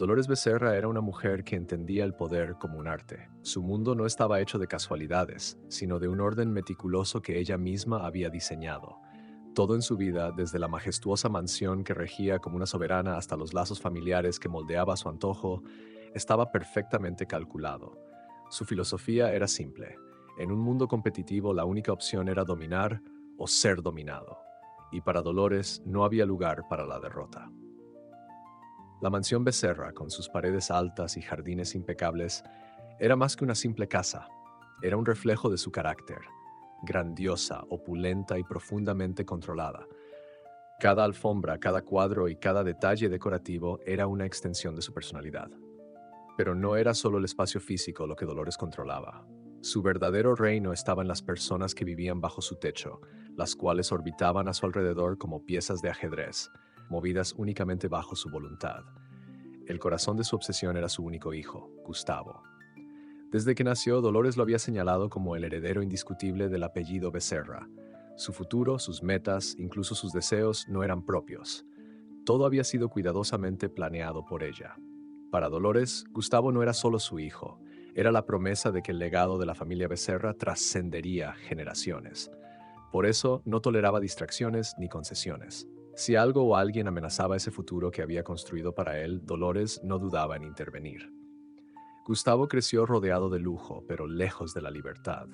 Dolores Becerra era una mujer que entendía el poder como un arte. Su mundo no estaba hecho de casualidades, sino de un orden meticuloso que ella misma había diseñado. Todo en su vida, desde la majestuosa mansión que regía como una soberana hasta los lazos familiares que moldeaba a su antojo, estaba perfectamente calculado. Su filosofía era simple. En un mundo competitivo, la única opción era dominar o ser dominado. Y para Dolores no había lugar para la derrota. La mansión Becerra, con sus paredes altas y jardines impecables, era más que una simple casa. Era un reflejo de su carácter, grandiosa, opulenta y profundamente controlada. Cada alfombra, cada cuadro y cada detalle decorativo era una extensión de su personalidad. Pero no era solo el espacio físico lo que Dolores controlaba. Su verdadero reino estaba en las personas que vivían bajo su techo, las cuales orbitaban a su alrededor como piezas de ajedrez, movidas únicamente bajo su voluntad. El corazón de su obsesión era su único hijo, Gustavo. Desde que nació, Dolores lo había señalado como el heredero indiscutible del apellido Becerra. Su futuro, sus metas, incluso sus deseos no eran propios. Todo había sido cuidadosamente planeado por ella. Para Dolores, Gustavo no era solo su hijo, era la promesa de que el legado de la familia Becerra trascendería generaciones. Por eso no toleraba distracciones ni concesiones. Si algo o alguien amenazaba ese futuro que había construido para él, Dolores no dudaba en intervenir. Gustavo creció rodeado de lujo, pero lejos de la libertad.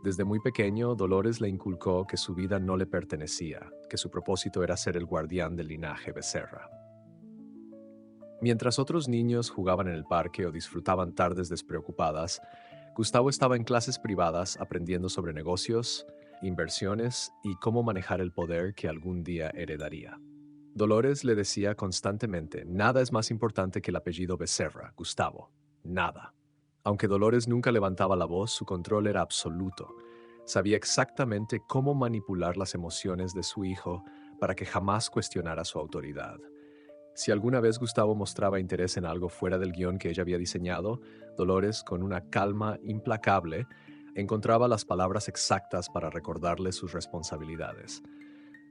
Desde muy pequeño, Dolores le inculcó que su vida no le pertenecía, que su propósito era ser el guardián del linaje Becerra. Mientras otros niños jugaban en el parque o disfrutaban tardes despreocupadas, Gustavo estaba en clases privadas aprendiendo sobre negocios, inversiones y cómo manejar el poder que algún día heredaría. Dolores le decía constantemente, nada es más importante que el apellido Becerra, Gustavo, nada. Aunque Dolores nunca levantaba la voz, su control era absoluto. Sabía exactamente cómo manipular las emociones de su hijo para que jamás cuestionara su autoridad. Si alguna vez Gustavo mostraba interés en algo fuera del guión que ella había diseñado, Dolores, con una calma implacable, encontraba las palabras exactas para recordarle sus responsabilidades.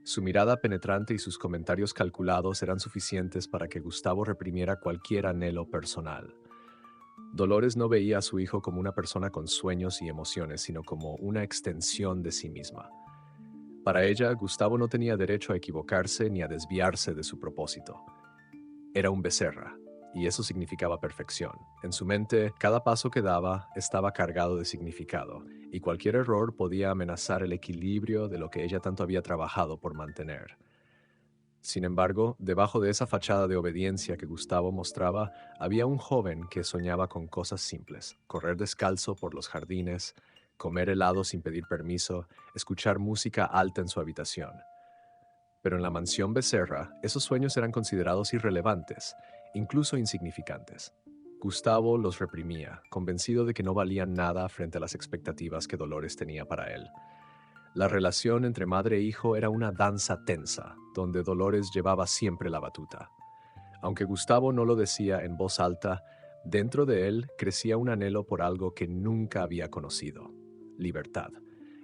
Su mirada penetrante y sus comentarios calculados eran suficientes para que Gustavo reprimiera cualquier anhelo personal. Dolores no veía a su hijo como una persona con sueños y emociones, sino como una extensión de sí misma. Para ella, Gustavo no tenía derecho a equivocarse ni a desviarse de su propósito. Era un Becerra, y eso significaba perfección. En su mente, cada paso que daba estaba cargado de significado, y cualquier error podía amenazar el equilibrio de lo que ella tanto había trabajado por mantener. Sin embargo, debajo de esa fachada de obediencia que Gustavo mostraba, había un joven que soñaba con cosas simples: correr descalzo por los jardines, comer helado sin pedir permiso, escuchar música alta en su habitación. Pero en la mansión Becerra, esos sueños eran considerados irrelevantes, incluso insignificantes. Gustavo los reprimía, convencido de que no valían nada frente a las expectativas que Dolores tenía para él. La relación entre madre e hijo era una danza tensa, donde Dolores llevaba siempre la batuta. Aunque Gustavo no lo decía en voz alta, dentro de él crecía un anhelo por algo que nunca había conocido: libertad.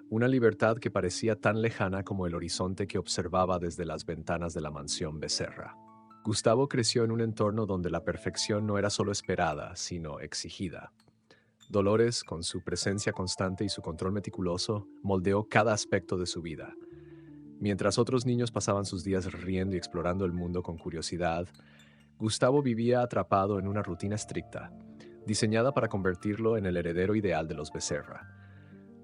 Una libertad que parecía tan lejana como el horizonte que observaba desde las ventanas de la mansión Becerra. Gustavo creció en un entorno donde la perfección no era solo esperada, sino exigida. Dolores, con su presencia constante y su control meticuloso, moldeó cada aspecto de su vida. Mientras otros niños pasaban sus días riendo y explorando el mundo con curiosidad, Gustavo vivía atrapado en una rutina estricta, diseñada para convertirlo en el heredero ideal de los Becerra.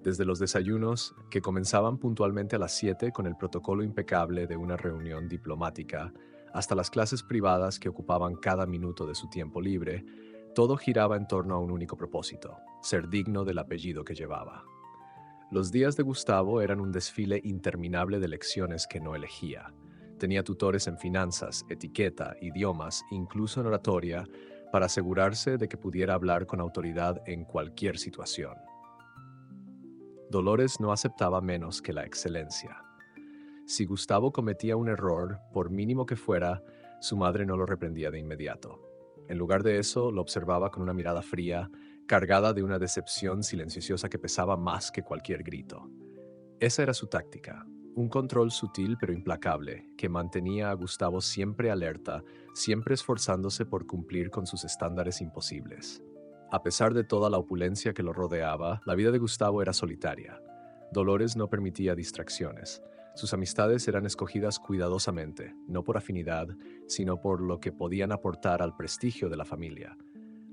Desde los desayunos, que comenzaban puntualmente a las 7 con el protocolo impecable de una reunión diplomática, hasta las clases privadas que ocupaban cada minuto de su tiempo libre, todo giraba en torno a un único propósito: ser digno del apellido que llevaba. Los días de Gustavo eran un desfile interminable de lecciones que no elegía. Tenía tutores en finanzas, etiqueta, idiomas, incluso en oratoria, para asegurarse de que pudiera hablar con autoridad en cualquier situación. Dolores no aceptaba menos que la excelencia. Si Gustavo cometía un error, por mínimo que fuera, su madre no lo reprendía de inmediato. En lugar de eso, lo observaba con una mirada fría, cargada de una decepción silenciosa que pesaba más que cualquier grito. Esa era su táctica: un control sutil pero implacable que mantenía a Gustavo siempre alerta, siempre esforzándose por cumplir con sus estándares imposibles. A pesar de toda la opulencia que lo rodeaba, la vida de Gustavo era solitaria. Dolores no permitía distracciones. Sus amistades eran escogidas cuidadosamente, no por afinidad, sino por lo que podían aportar al prestigio de la familia.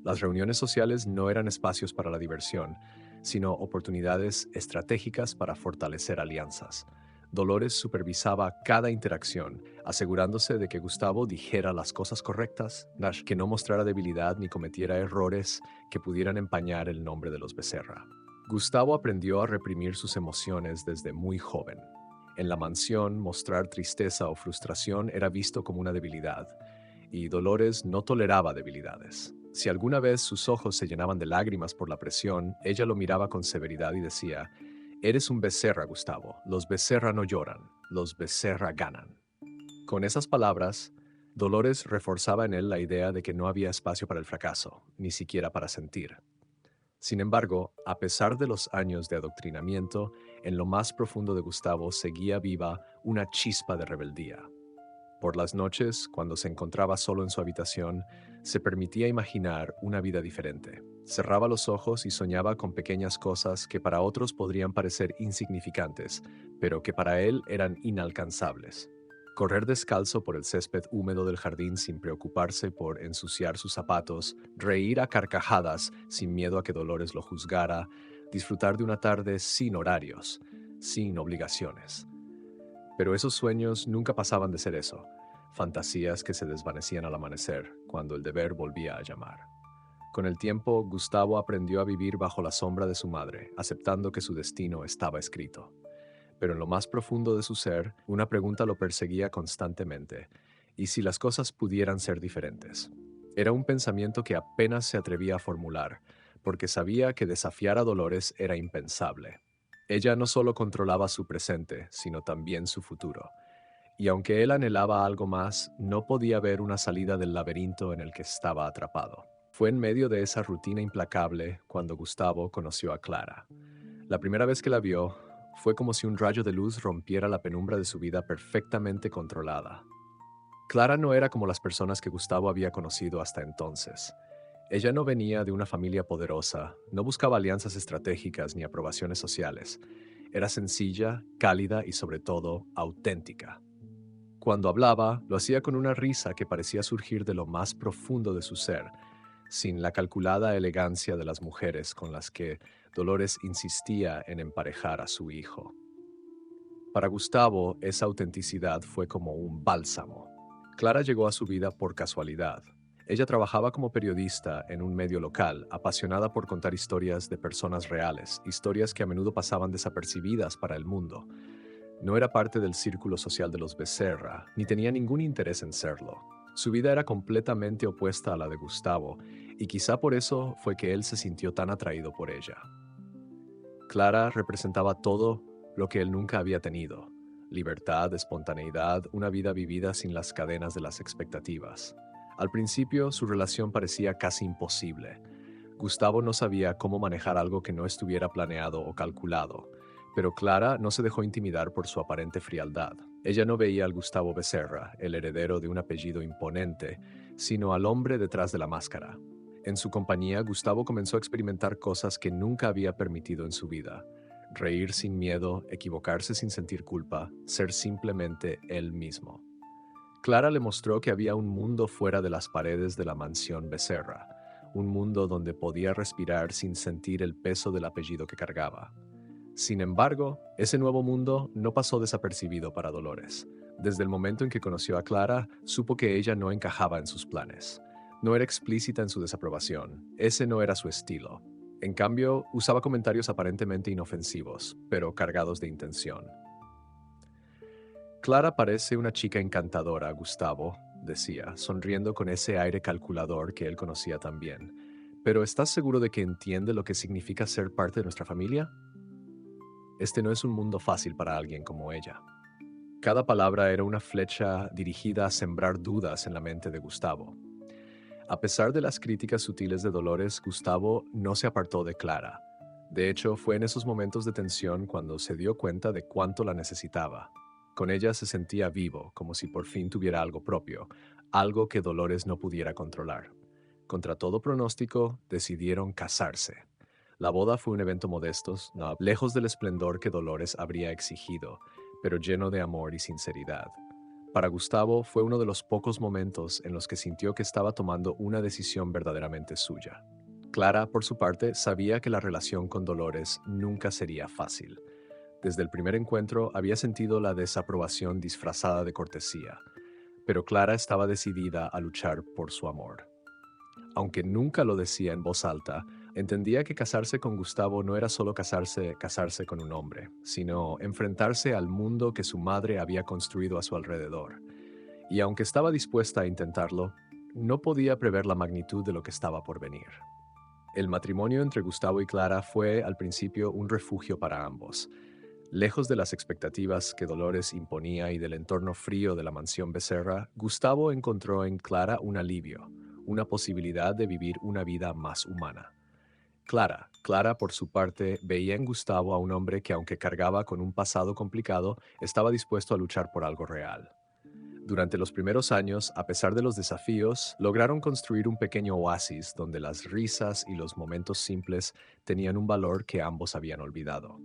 Las reuniones sociales no eran espacios para la diversión, sino oportunidades estratégicas para fortalecer alianzas. Dolores supervisaba cada interacción, asegurándose de que Gustavo dijera las cosas correctas, que no mostrara debilidad ni cometiera errores que pudieran empañar el nombre de los Becerra. Gustavo aprendió a reprimir sus emociones desde muy joven. En la mansión, mostrar tristeza o frustración era visto como una debilidad, y Dolores no toleraba debilidades. Si alguna vez sus ojos se llenaban de lágrimas por la presión, ella lo miraba con severidad y decía: «Eres un Becerra, Gustavo. Los Becerra no lloran, los Becerra ganan». Con esas palabras, Dolores reforzaba en él la idea de que no había espacio para el fracaso, ni siquiera para sentir. Sin embargo, a pesar de los años de adoctrinamiento, en lo más profundo de Gustavo seguía viva una chispa de rebeldía. Por las noches, cuando se encontraba solo en su habitación, se permitía imaginar una vida diferente. Cerraba los ojos y soñaba con pequeñas cosas que para otros podrían parecer insignificantes, pero que para él eran inalcanzables. Correr descalzo por el césped húmedo del jardín sin preocuparse por ensuciar sus zapatos, reír a carcajadas sin miedo a que Dolores lo juzgara, disfrutar de una tarde sin horarios, sin obligaciones. Pero esos sueños nunca pasaban de ser eso, fantasías que se desvanecían al amanecer, cuando el deber volvía a llamar. Con el tiempo, Gustavo aprendió a vivir bajo la sombra de su madre, aceptando que su destino estaba escrito. Pero en lo más profundo de su ser, una pregunta lo perseguía constantemente: ¿y si las cosas pudieran ser diferentes? Era un pensamiento que apenas se atrevía a formular, porque sabía que desafiar a Dolores era impensable. Ella no solo controlaba su presente, sino también su futuro. Y aunque él anhelaba algo más, no podía ver una salida del laberinto en el que estaba atrapado. Fue en medio de esa rutina implacable cuando Gustavo conoció a Clara. La primera vez que la vio, fue como si un rayo de luz rompiera la penumbra de su vida perfectamente controlada. Clara no era como las personas que Gustavo había conocido hasta entonces. Ella no venía de una familia poderosa, no buscaba alianzas estratégicas ni aprobaciones sociales. Era sencilla, cálida y sobre todo auténtica. Cuando hablaba, lo hacía con una risa que parecía surgir de lo más profundo de su ser, sin la calculada elegancia de las mujeres con las que Dolores insistía en emparejar a su hijo. Para Gustavo, esa autenticidad fue como un bálsamo. Clara llegó a su vida por casualidad. Ella trabajaba como periodista en un medio local, apasionada por contar historias de personas reales, historias que a menudo pasaban desapercibidas para el mundo. No era parte del círculo social de los Becerra, ni tenía ningún interés en serlo. Su vida era completamente opuesta a la de Gustavo, y quizá por eso fue que él se sintió tan atraído por ella. Clara representaba todo lo que él nunca había tenido: libertad, espontaneidad, una vida vivida sin las cadenas de las expectativas. Al principio, su relación parecía casi imposible. Gustavo no sabía cómo manejar algo que no estuviera planeado o calculado, pero Clara no se dejó intimidar por su aparente frialdad. Ella no veía al Gustavo Becerra, el heredero de un apellido imponente, sino al hombre detrás de la máscara. En su compañía, Gustavo comenzó a experimentar cosas que nunca había permitido en su vida: reír sin miedo, equivocarse sin sentir culpa, ser simplemente él mismo. Clara le mostró que había un mundo fuera de las paredes de la mansión Becerra, un mundo donde podía respirar sin sentir el peso del apellido que cargaba. Sin embargo, ese nuevo mundo no pasó desapercibido para Dolores. Desde el momento en que conoció a Clara, supo que ella no encajaba en sus planes. No era explícita en su desaprobación, ese no era su estilo. En cambio, usaba comentarios aparentemente inofensivos, pero cargados de intención. Clara parece una chica encantadora, Gustavo, decía, sonriendo con ese aire calculador que él conocía tan bien. ¿Pero estás seguro de que entiende lo que significa ser parte de nuestra familia? Este no es un mundo fácil para alguien como ella. Cada palabra era una flecha dirigida a sembrar dudas en la mente de Gustavo. A pesar de las críticas sutiles de Dolores, Gustavo no se apartó de Clara. De hecho, fue en esos momentos de tensión cuando se dio cuenta de cuánto la necesitaba. Con ella se sentía vivo, como si por fin tuviera algo propio, algo que Dolores no pudiera controlar. Contra todo pronóstico, decidieron casarse. La boda fue un evento modesto, no, lejos del esplendor que Dolores habría exigido, pero lleno de amor y sinceridad. Para Gustavo fue uno de los pocos momentos en los que sintió que estaba tomando una decisión verdaderamente suya. Clara, por su parte, sabía que la relación con Dolores nunca sería fácil. Desde el primer encuentro había sentido la desaprobación disfrazada de cortesía, pero Clara estaba decidida a luchar por su amor. Aunque nunca lo decía en voz alta, entendía que casarse con Gustavo no era solo casarse con un hombre, sino enfrentarse al mundo que su madre había construido a su alrededor. Y aunque estaba dispuesta a intentarlo, no podía prever la magnitud de lo que estaba por venir. El matrimonio entre Gustavo y Clara fue al principio un refugio para ambos. Lejos de las expectativas que Dolores imponía y del entorno frío de la mansión Becerra, Gustavo encontró en Clara un alivio, una posibilidad de vivir una vida más humana. Clara por su parte veía en Gustavo a un hombre que aunque cargaba con un pasado complicado, estaba dispuesto a luchar por algo real. Durante los primeros años, a pesar de los desafíos, lograron construir un pequeño oasis donde las risas y los momentos simples tenían un valor que ambos habían olvidado.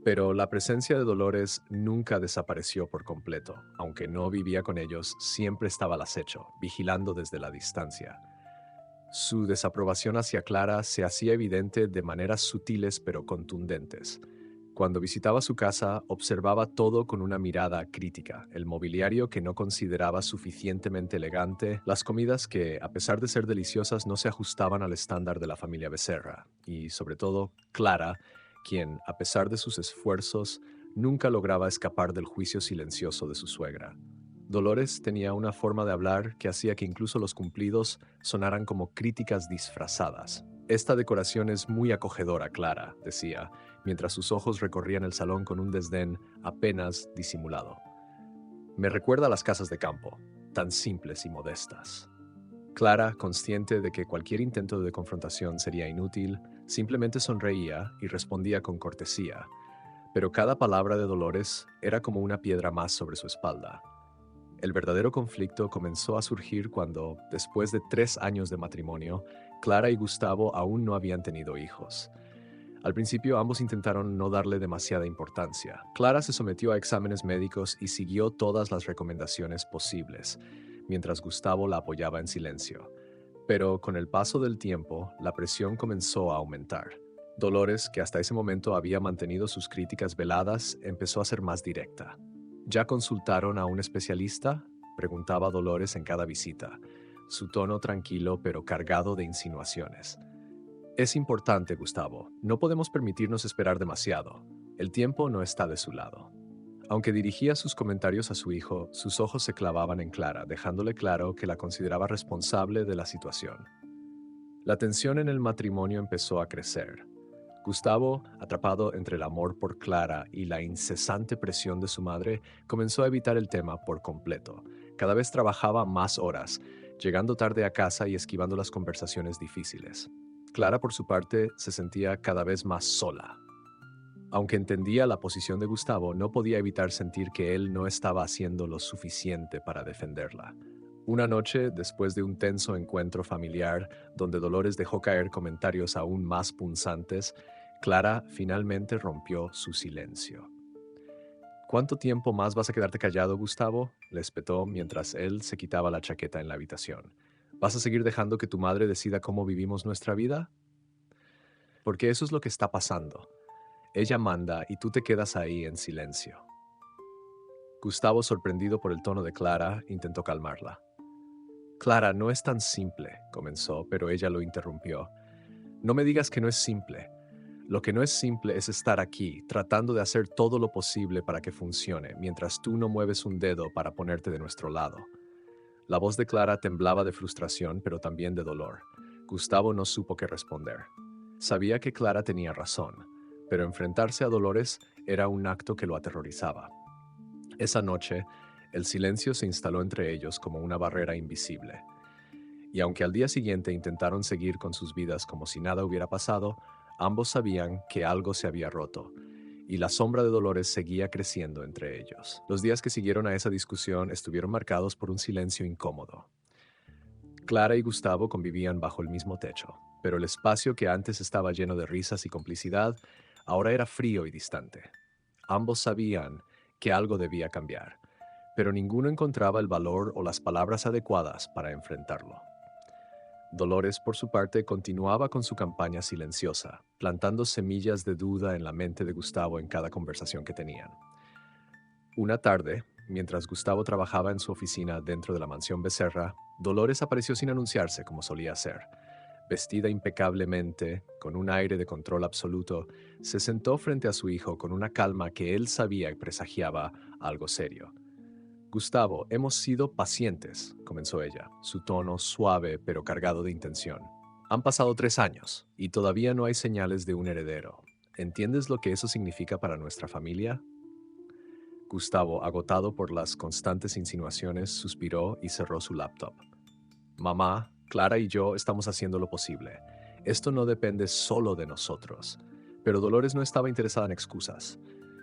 Pero la presencia de Dolores nunca desapareció por completo. Aunque no vivía con ellos, siempre estaba al acecho, vigilando desde la distancia. Su desaprobación hacia Clara se hacía evidente de maneras sutiles pero contundentes. Cuando visitaba su casa, observaba todo con una mirada crítica, el mobiliario que no consideraba suficientemente elegante, las comidas que, a pesar de ser deliciosas, no se ajustaban al estándar de la familia Becerra, y, sobre todo, Clara, quien, a pesar de sus esfuerzos, nunca lograba escapar del juicio silencioso de su suegra. Dolores tenía una forma de hablar que hacía que incluso los cumplidos sonaran como críticas disfrazadas. Esta decoración es muy acogedora, Clara, decía, mientras sus ojos recorrían el salón con un desdén apenas disimulado. Me recuerda a las casas de campo, tan simples y modestas. Clara, consciente de que cualquier intento de confrontación sería inútil, simplemente sonreía y respondía con cortesía, pero cada palabra de Dolores era como una piedra más sobre su espalda. El verdadero conflicto comenzó a surgir cuando, después de 3 años de matrimonio, Clara y Gustavo aún no habían tenido hijos. Al principio ambos intentaron no darle demasiada importancia. Clara se sometió a exámenes médicos y siguió todas las recomendaciones posibles, mientras Gustavo la apoyaba en silencio. Pero con el paso del tiempo, la presión comenzó a aumentar. Dolores, que hasta ese momento había mantenido sus críticas veladas, empezó a ser más directa. ¿Ya consultaron a un especialista?, preguntaba Dolores en cada visita, su tono tranquilo pero cargado de insinuaciones. Es importante, Gustavo. No podemos permitirnos esperar demasiado. El tiempo no está de su lado. Aunque dirigía sus comentarios a su hijo, sus ojos se clavaban en Clara, dejándole claro que la consideraba responsable de la situación. La tensión en el matrimonio empezó a crecer. Gustavo, atrapado entre el amor por Clara y la incesante presión de su madre, comenzó a evitar el tema por completo. Cada vez trabajaba más horas, llegando tarde a casa y esquivando las conversaciones difíciles. Clara, por su parte, se sentía cada vez más sola. Aunque entendía la posición de Gustavo, no podía evitar sentir que él no estaba haciendo lo suficiente para defenderla. Una noche, después de un tenso encuentro familiar, donde Dolores dejó caer comentarios aún más punzantes, Clara finalmente rompió su silencio. ¿Cuánto tiempo más vas a quedarte callado, Gustavo?, le espetó mientras él se quitaba la chaqueta en la habitación. ¿Vas a seguir dejando que tu madre decida cómo vivimos nuestra vida? Porque eso es lo que está pasando. Ella manda y tú te quedas ahí en silencio. Gustavo, sorprendido por el tono de Clara, intentó calmarla. Clara, no es tan simple, comenzó, pero ella lo interrumpió. No me digas que no es simple. Lo que no es simple es estar aquí, tratando de hacer todo lo posible para que funcione, mientras tú no mueves un dedo para ponerte de nuestro lado. La voz de Clara temblaba de frustración, pero también de dolor. Gustavo no supo qué responder. Sabía que Clara tenía razón, pero enfrentarse a Dolores era un acto que lo aterrorizaba. Esa noche, el silencio se instaló entre ellos como una barrera invisible. Y aunque al día siguiente intentaron seguir con sus vidas como si nada hubiera pasado, Ambos sabían que algo se había roto, y la sombra de Dolores seguía creciendo entre ellos. Los días que siguieron a esa discusión estuvieron marcados por un silencio incómodo. Clara y Gustavo convivían bajo el mismo techo, pero el espacio que antes estaba lleno de risas y complicidad ahora era frío y distante. Ambos sabían que algo debía cambiar, pero ninguno encontraba el valor o las palabras adecuadas para enfrentarlo. Dolores, por su parte, continuaba con su campaña silenciosa, plantando semillas de duda en la mente de Gustavo en cada conversación que tenían. Una tarde, mientras Gustavo trabajaba en su oficina dentro de la mansión Becerra, Dolores apareció sin anunciarse como solía hacer. Vestida impecablemente, con un aire de control absoluto, se sentó frente a su hijo con una calma que él sabía y presagiaba algo serio. Gustavo, hemos sido pacientes, comenzó ella, su tono suave pero cargado de intención. Han pasado 3 años y todavía no hay señales de un heredero. ¿Entiendes lo que eso significa para nuestra familia? Gustavo, agotado por las constantes insinuaciones, suspiró y cerró su laptop. Mamá, Clara y yo estamos haciendo lo posible. Esto no depende solo de nosotros. Pero Dolores no estaba interesada en excusas.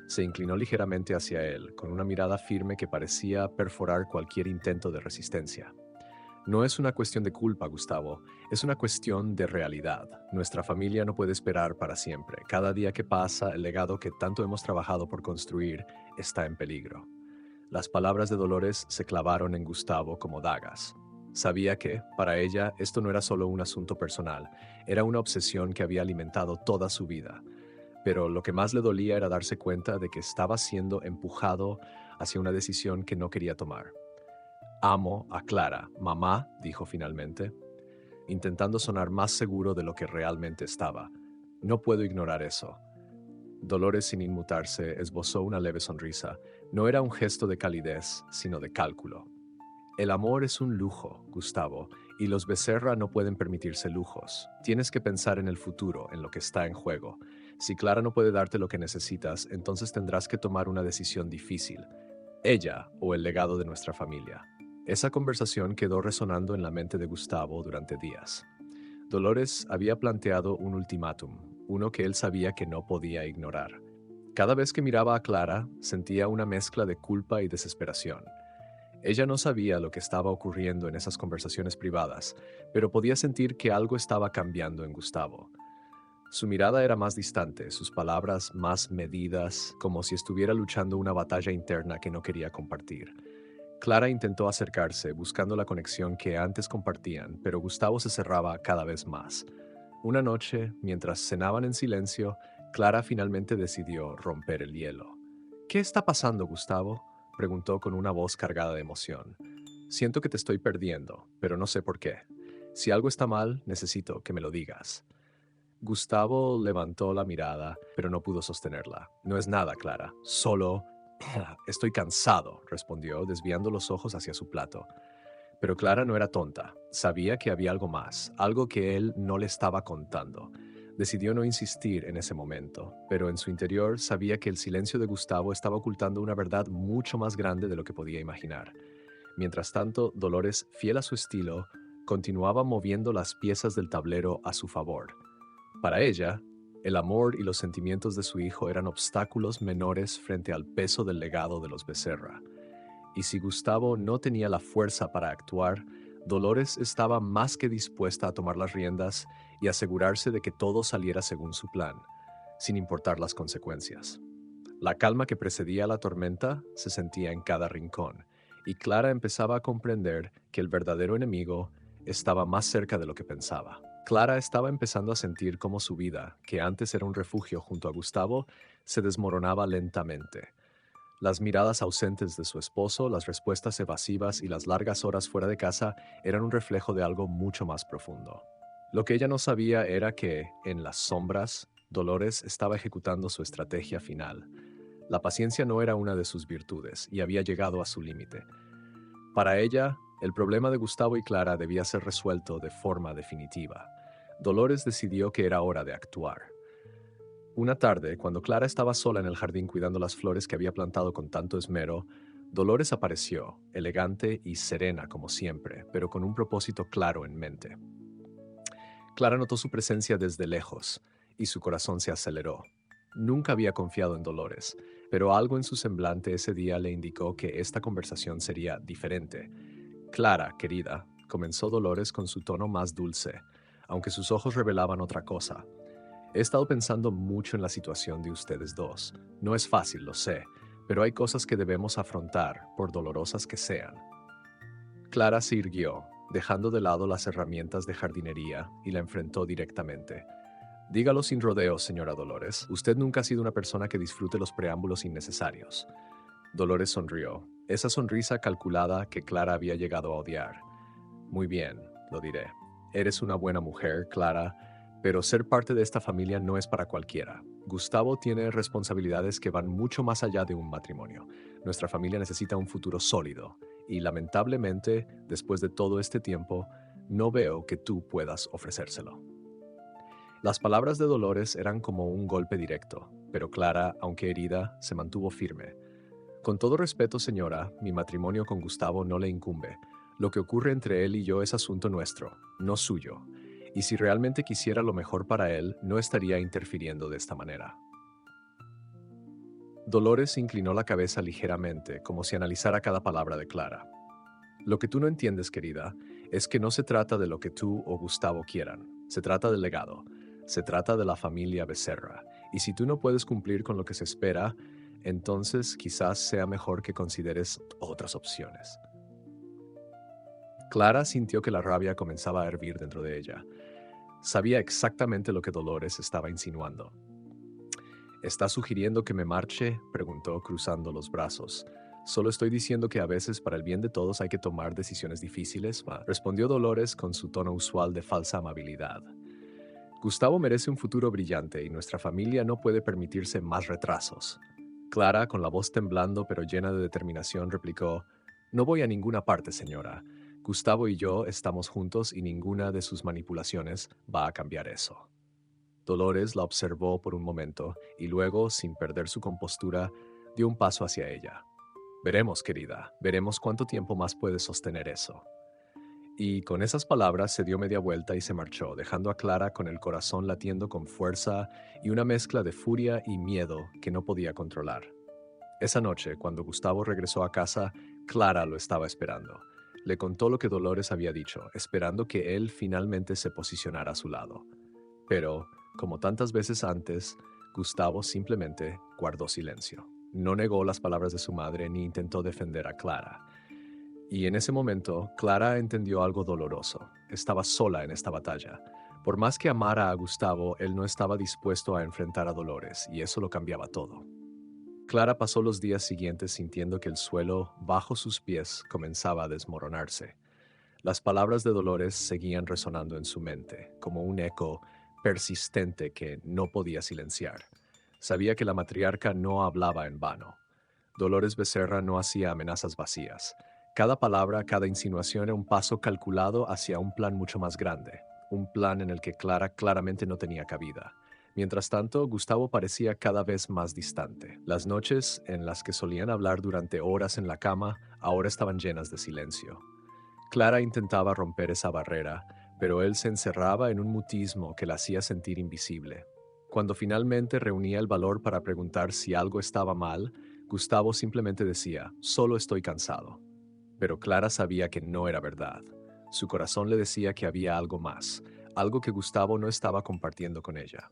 Se inclinó ligeramente hacia él, con una mirada firme que parecía perforar cualquier intento de resistencia. No es una cuestión de culpa, Gustavo, es una cuestión de realidad. Nuestra familia no puede esperar para siempre. Cada día que pasa, el legado que tanto hemos trabajado por construir está en peligro. Las palabras de Dolores se clavaron en Gustavo como dagas. Sabía que, para ella, esto no era solo un asunto personal, era una obsesión que había alimentado toda su vida. Pero lo que más le dolía era darse cuenta de que estaba siendo empujado hacia una decisión que no quería tomar. Amo a Clara, mamá, dijo finalmente, intentando sonar más seguro de lo que realmente estaba. No puedo ignorar eso. Dolores, sin inmutarse, esbozó una leve sonrisa. No era un gesto de calidez, sino de cálculo. El amor es un lujo, Gustavo, y los Becerra no pueden permitirse lujos. Tienes que pensar en el futuro, en lo que está en juego. Si Clara no puede darte lo que necesitas, entonces tendrás que tomar una decisión difícil. Ella o el legado de nuestra familia. Esa conversación quedó resonando en la mente de Gustavo durante días. Dolores había planteado un ultimátum, uno que él sabía que no podía ignorar. Cada vez que miraba a Clara, sentía una mezcla de culpa y desesperación. Ella no sabía lo que estaba ocurriendo en esas conversaciones privadas, pero podía sentir que algo estaba cambiando en Gustavo. Su mirada era más distante, sus palabras más medidas, como si estuviera luchando una batalla interna que no quería compartir. Clara intentó acercarse, buscando la conexión que antes compartían, pero Gustavo se cerraba cada vez más. Una noche, mientras cenaban en silencio, Clara finalmente decidió romper el hielo. ¿Qué está pasando, Gustavo?, preguntó con una voz cargada de emoción. Siento que te estoy perdiendo, pero no sé por qué. Si algo está mal, necesito que me lo digas. Gustavo levantó la mirada, pero no pudo sostenerla. No es nada, Clara. Solo... Estoy cansado, respondió, desviando los ojos hacia su plato. Pero Clara no era tonta. Sabía que había algo más, algo que él no le estaba contando. Decidió no insistir en ese momento, pero en su interior sabía que el silencio de Gustavo estaba ocultando una verdad mucho más grande de lo que podía imaginar. Mientras tanto, Dolores, fiel a su estilo, continuaba moviendo las piezas del tablero a su favor. Para ella, el amor y los sentimientos de su hijo eran obstáculos menores frente al peso del legado de los Becerra. Y si Gustavo no tenía la fuerza para actuar, Dolores estaba más que dispuesta a tomar las riendas y asegurarse de que todo saliera según su plan, sin importar las consecuencias. La calma que precedía a la tormenta se sentía en cada rincón, y Clara empezaba a comprender que el verdadero enemigo estaba más cerca de lo que pensaba. Clara estaba empezando a sentir cómo su vida, que antes era un refugio junto a Gustavo, se desmoronaba lentamente. Las miradas ausentes de su esposo, las respuestas evasivas y las largas horas fuera de casa eran un reflejo de algo mucho más profundo. Lo que ella no sabía era que, en las sombras, Dolores estaba ejecutando su estrategia final. La paciencia no era una de sus virtudes y había llegado a su límite. Para ella, el problema de Gustavo y Clara debía ser resuelto de forma definitiva. Dolores decidió que era hora de actuar. Una tarde, cuando Clara estaba sola en el jardín cuidando las flores que había plantado con tanto esmero, Dolores apareció, elegante y serena como siempre, pero con un propósito claro en mente. Clara notó su presencia desde lejos y su corazón se aceleró. Nunca había confiado en Dolores, pero algo en su semblante ese día le indicó que esta conversación sería diferente. Clara, querida, comenzó Dolores con su tono más dulce, aunque sus ojos revelaban otra cosa. He estado pensando mucho en la situación de ustedes dos. No es fácil, lo sé, pero hay cosas que debemos afrontar, por dolorosas que sean. Clara se irguió, dejando de lado las herramientas de jardinería, y la enfrentó directamente. Dígalo sin rodeos, señora Dolores. Usted nunca ha sido una persona que disfrute los preámbulos innecesarios. Dolores sonrió, esa sonrisa calculada que Clara había llegado a odiar. Muy bien, lo diré. Eres una buena mujer, Clara, pero ser parte de esta familia no es para cualquiera. Gustavo tiene responsabilidades que van mucho más allá de un matrimonio. Nuestra familia necesita un futuro sólido, y lamentablemente, después de todo este tiempo, no veo que tú puedas ofrecérselo. Las palabras de Dolores eran como un golpe directo, pero Clara, aunque herida, se mantuvo firme. Con todo respeto, señora, mi matrimonio con Gustavo no le incumbe. Lo que ocurre entre él y yo es asunto nuestro, no suyo. Y si realmente quisiera lo mejor para él, no estaría interfiriendo de esta manera. Dolores inclinó la cabeza ligeramente, como si analizara cada palabra de Clara. Lo que tú no entiendes, querida, es que no se trata de lo que tú o Gustavo quieran. Se trata del legado. Se trata de la familia Becerra. Y si tú no puedes cumplir con lo que se espera, entonces quizás sea mejor que consideres otras opciones. Clara sintió que la rabia comenzaba a hervir dentro de ella. Sabía exactamente lo que Dolores estaba insinuando. ¿Estás sugiriendo que me marche?, preguntó, cruzando los brazos. Solo estoy diciendo que a veces para el bien de todos hay que tomar decisiones difíciles, respondió Dolores con su tono usual de falsa amabilidad. Gustavo merece un futuro brillante y nuestra familia no puede permitirse más retrasos. Clara, con la voz temblando pero llena de determinación, replicó: No voy a ninguna parte, señora. Gustavo y yo estamos juntos y ninguna de sus manipulaciones va a cambiar eso. Dolores la observó por un momento y luego, sin perder su compostura, dio un paso hacia ella. Veremos, querida, veremos cuánto tiempo más puedes sostener eso. Y con esas palabras se dio media vuelta y se marchó, dejando a Clara con el corazón latiendo con fuerza y una mezcla de furia y miedo que no podía controlar. Esa noche, cuando Gustavo regresó a casa, Clara lo estaba esperando. Le contó lo que Dolores había dicho, esperando que él finalmente se posicionara a su lado. Pero, como tantas veces antes, Gustavo simplemente guardó silencio. No negó las palabras de su madre ni intentó defender a Clara. Y en ese momento, Clara entendió algo doloroso. Estaba sola en esta batalla. Por más que amara a Gustavo, él no estaba dispuesto a enfrentar a Dolores, y eso lo cambiaba todo. Clara pasó los días siguientes sintiendo que el suelo bajo sus pies comenzaba a desmoronarse. Las palabras de Dolores seguían resonando en su mente, como un eco persistente que no podía silenciar. Sabía que la matriarca no hablaba en vano. Dolores Becerra no hacía amenazas vacías. Cada palabra, cada insinuación era un paso calculado hacia un plan mucho más grande, un plan en el que Clara claramente no tenía cabida. Mientras tanto, Gustavo parecía cada vez más distante. Las noches, en las que solían hablar durante horas en la cama, ahora estaban llenas de silencio. Clara intentaba romper esa barrera, pero él se encerraba en un mutismo que la hacía sentir invisible. Cuando finalmente reunía el valor para preguntar si algo estaba mal, Gustavo simplemente decía: «Solo estoy cansado». Pero Clara sabía que no era verdad. Su corazón le decía que había algo más, algo que Gustavo no estaba compartiendo con ella.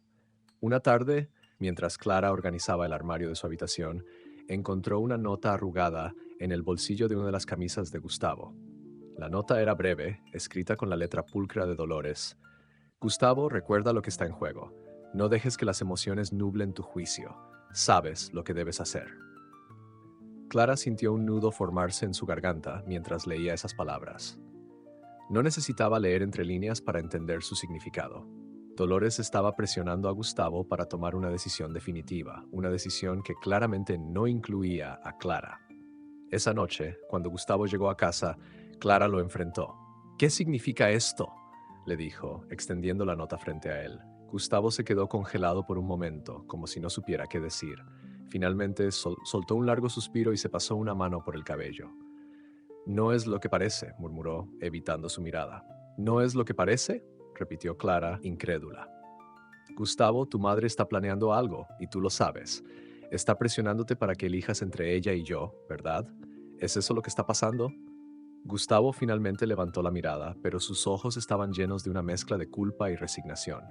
Una tarde, mientras Clara organizaba el armario de su habitación, encontró una nota arrugada en el bolsillo de una de las camisas de Gustavo. La nota era breve, escrita con la letra pulcra de Dolores. Gustavo, recuerda lo que está en juego. No dejes que las emociones nublen tu juicio. Sabes lo que debes hacer. Clara sintió un nudo formarse en su garganta mientras leía esas palabras. No necesitaba leer entre líneas para entender su significado. Dolores estaba presionando a Gustavo para tomar una decisión definitiva, una decisión que claramente no incluía a Clara. Esa noche, cuando Gustavo llegó a casa, Clara lo enfrentó. «¿Qué significa esto?», le dijo, extendiendo la nota frente a él. Gustavo se quedó congelado por un momento, como si no supiera qué decir. Finalmente soltó un largo suspiro y se pasó una mano por el cabello. «No es lo que parece», murmuró, evitando su mirada. «¿No es lo que parece?», repitió Clara, incrédula. Gustavo, tu madre está planeando algo, y tú lo sabes. Está presionándote para que elijas entre ella y yo, ¿verdad? ¿Es eso lo que está pasando? Gustavo finalmente levantó la mirada, pero sus ojos estaban llenos de una mezcla de culpa y resignación.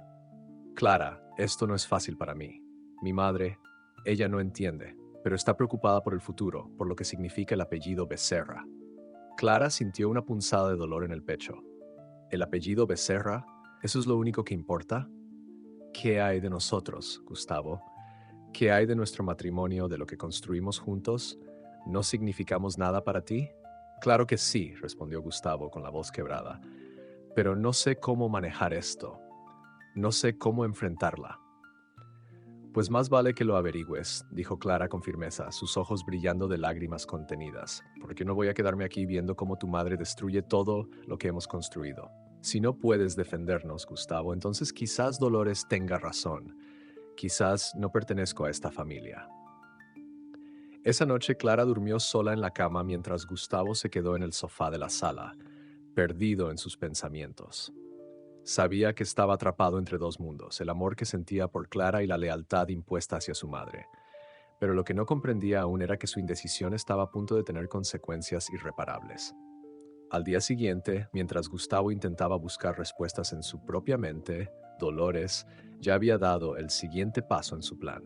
Clara, esto no es fácil para mí. Mi madre, ella no entiende, pero está preocupada por el futuro, por lo que significa el apellido Becerra. Clara sintió una punzada de dolor en el pecho. ¿El apellido Becerra? ¿Eso es lo único que importa? ¿Qué hay de nosotros, Gustavo? ¿Qué hay de nuestro matrimonio, de lo que construimos juntos? ¿No significamos nada para ti? Claro que sí, respondió Gustavo con la voz quebrada, pero no sé cómo manejar esto. No sé cómo enfrentarla. Pues más vale que lo averigües, dijo Clara con firmeza, sus ojos brillando de lágrimas contenidas, porque no voy a quedarme aquí viendo cómo tu madre destruye todo lo que hemos construido. Si no puedes defendernos, Gustavo, entonces quizás Dolores tenga razón. Quizás no pertenezco a esta familia. Esa noche Clara durmió sola en la cama mientras Gustavo se quedó en el sofá de la sala, perdido en sus pensamientos. Sabía que estaba atrapado entre dos mundos, el amor que sentía por Clara y la lealtad impuesta hacia su madre. Pero lo que no comprendía aún era que su indecisión estaba a punto de tener consecuencias irreparables. Al día siguiente, mientras Gustavo intentaba buscar respuestas en su propia mente, Dolores ya había dado el siguiente paso en su plan.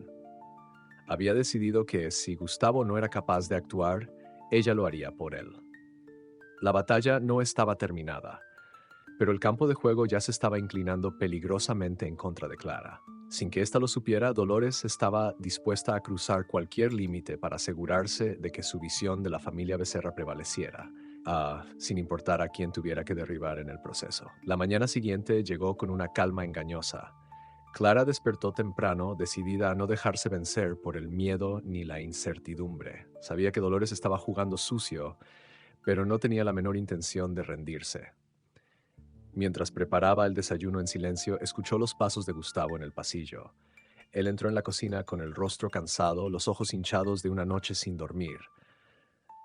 Había decidido que si Gustavo no era capaz de actuar, ella lo haría por él. La batalla no estaba terminada, pero el campo de juego ya se estaba inclinando peligrosamente en contra de Clara. Sin que ésta lo supiera, Dolores estaba dispuesta a cruzar cualquier límite para asegurarse de que su visión de la familia Becerra prevaleciera, sin importar a quién tuviera que derribar en el proceso. La mañana siguiente llegó con una calma engañosa. Clara despertó temprano, decidida a no dejarse vencer por el miedo ni la incertidumbre. Sabía que Dolores estaba jugando sucio, pero no tenía la menor intención de rendirse. Mientras preparaba el desayuno en silencio, escuchó los pasos de Gustavo en el pasillo. Él entró en la cocina con el rostro cansado, los ojos hinchados de una noche sin dormir.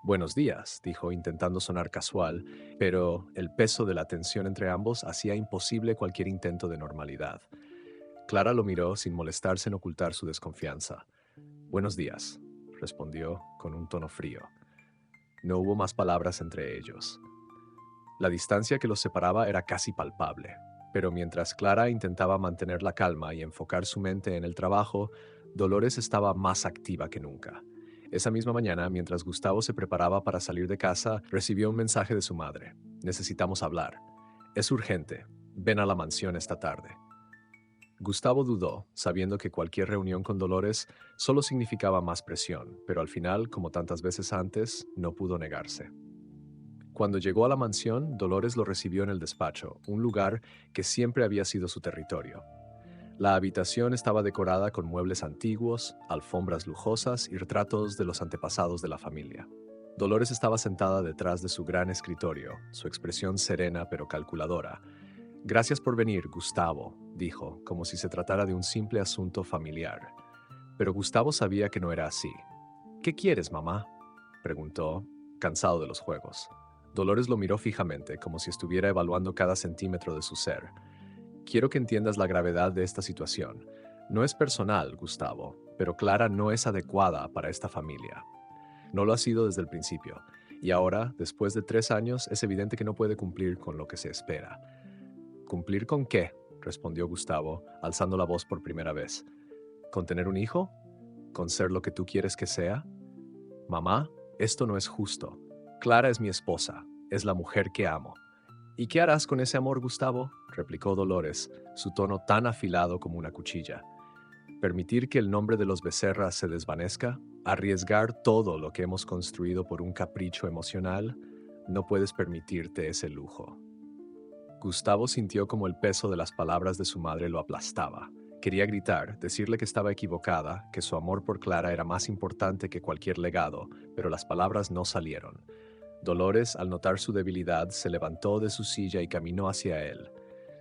Buenos días, dijo intentando sonar casual, pero el peso de la tensión entre ambos hacía imposible cualquier intento de normalidad. Clara lo miró sin molestarse en ocultar su desconfianza. Buenos días, respondió con un tono frío. No hubo más palabras entre ellos. La distancia que los separaba era casi palpable, pero mientras Clara intentaba mantener la calma y enfocar su mente en el trabajo, Dolores estaba más activa que nunca. Esa misma mañana, mientras Gustavo se preparaba para salir de casa, recibió un mensaje de su madre. Necesitamos hablar. Es urgente. Ven a la mansión esta tarde. Gustavo dudó, sabiendo que cualquier reunión con Dolores solo significaba más presión, pero al final, como tantas veces antes, no pudo negarse. Cuando llegó a la mansión, Dolores lo recibió en el despacho, un lugar que siempre había sido su territorio. La habitación estaba decorada con muebles antiguos, alfombras lujosas y retratos de los antepasados de la familia. Dolores estaba sentada detrás de su gran escritorio, su expresión serena pero calculadora. Gracias por venir, Gustavo, dijo, como si se tratara de un simple asunto familiar. Pero Gustavo sabía que no era así. ¿Qué quieres, mamá?, preguntó, cansado de los juegos. Dolores lo miró fijamente, como si estuviera evaluando cada centímetro de su ser. Quiero que entiendas la gravedad de esta situación. No es personal, Gustavo, pero Clara no es adecuada para esta familia. No lo ha sido desde el principio, y ahora, después de 3 años, es evidente que no puede cumplir con lo que se espera. ¿Cumplir con qué?, respondió Gustavo, alzando la voz por primera vez. ¿Con tener un hijo? ¿Con ser lo que tú quieres que sea? Mamá, esto no es justo. Clara es mi esposa, es la mujer que amo. ¿Y qué harás con ese amor, Gustavo?, replicó Dolores, su tono tan afilado como una cuchilla. ¿Permitir que el nombre de los Becerras se desvanezca? ¿Arriesgar todo lo que hemos construido por un capricho emocional? No puedes permitirte ese lujo. Gustavo sintió como el peso de las palabras de su madre lo aplastaba. Quería gritar, decirle que estaba equivocada, que su amor por Clara era más importante que cualquier legado, pero las palabras no salieron. Dolores, al notar su debilidad, se levantó de su silla y caminó hacia él.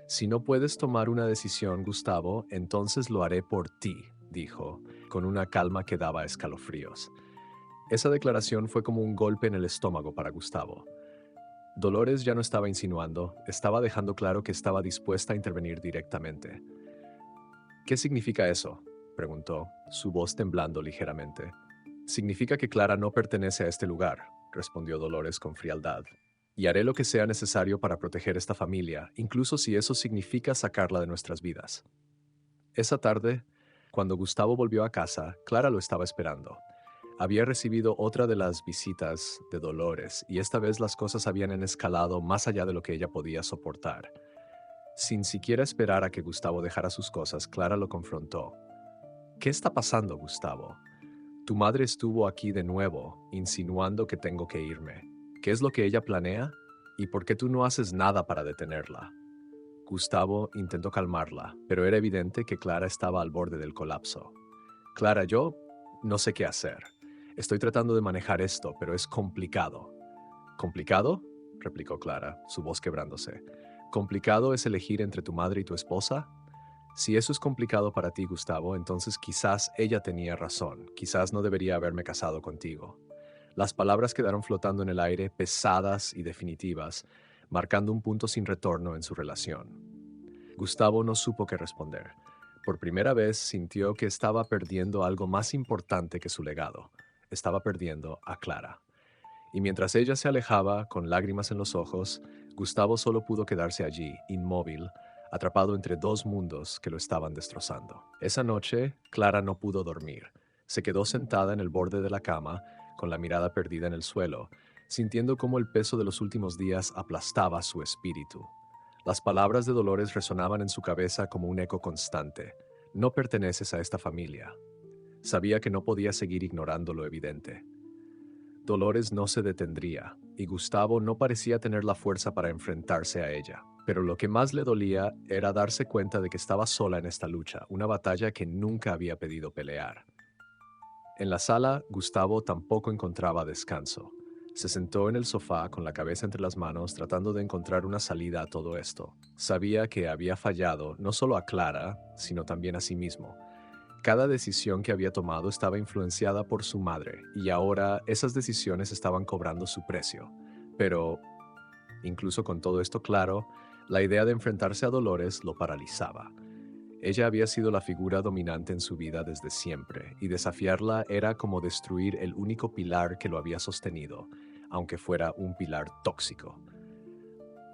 Si no puedes tomar una decisión, Gustavo, entonces lo haré por ti, dijo, con una calma que daba escalofríos. Esa declaración fue como un golpe en el estómago para Gustavo. Dolores ya no estaba insinuando, estaba dejando claro que estaba dispuesta a intervenir directamente. ¿Qué significa eso?, preguntó, su voz temblando ligeramente. Significa que Clara no pertenece a este lugar, respondió Dolores con frialdad. Y haré lo que sea necesario para proteger esta familia, incluso si eso significa sacarla de nuestras vidas. Esa tarde, cuando Gustavo volvió a casa, Clara lo estaba esperando. Había recibido otra de las visitas de Dolores y esta vez las cosas habían escalado más allá de lo que ella podía soportar. Sin siquiera esperar a que Gustavo dejara sus cosas, Clara lo confrontó. ¿Qué está pasando, Gustavo? Tu madre estuvo aquí de nuevo, insinuando que tengo que irme. ¿Qué es lo que ella planea? ¿Y por qué tú no haces nada para detenerla? Gustavo intentó calmarla, pero era evidente que Clara estaba al borde del colapso. Clara, yo no sé qué hacer. Estoy tratando de manejar esto, pero es complicado. ¿Complicado?, replicó Clara, su voz quebrándose. ¿Complicado es elegir entre tu madre y tu esposa? Si eso es complicado para ti, Gustavo, entonces quizás ella tenía razón. Quizás no debería haberme casado contigo. Las palabras quedaron flotando en el aire, pesadas y definitivas, marcando un punto sin retorno en su relación. Gustavo no supo qué responder. Por primera vez sintió que estaba perdiendo algo más importante que su legado. Estaba perdiendo a Clara. Y mientras ella se alejaba, con lágrimas en los ojos, Gustavo solo pudo quedarse allí, inmóvil, atrapado entre dos mundos que lo estaban destrozando. Esa noche, Clara no pudo dormir. Se quedó sentada en el borde de la cama, con la mirada perdida en el suelo, sintiendo cómo el peso de los últimos días aplastaba su espíritu. Las palabras de Dolores resonaban en su cabeza como un eco constante. No perteneces a esta familia. Sabía que no podía seguir ignorando lo evidente. Dolores no se detendría, y Gustavo no parecía tener la fuerza para enfrentarse a ella. Pero lo que más le dolía era darse cuenta de que estaba sola en esta lucha, una batalla que nunca había pedido pelear. En la sala, Gustavo tampoco encontraba descanso. Se sentó en el sofá con la cabeza entre las manos tratando de encontrar una salida a todo esto. Sabía que había fallado no solo a Clara, sino también a sí mismo. Cada decisión que había tomado estaba influenciada por su madre, y ahora esas decisiones estaban cobrando su precio. Pero, incluso con todo esto claro, la idea de enfrentarse a Dolores lo paralizaba. Ella había sido la figura dominante en su vida desde siempre, y desafiarla era como destruir el único pilar que lo había sostenido, aunque fuera un pilar tóxico.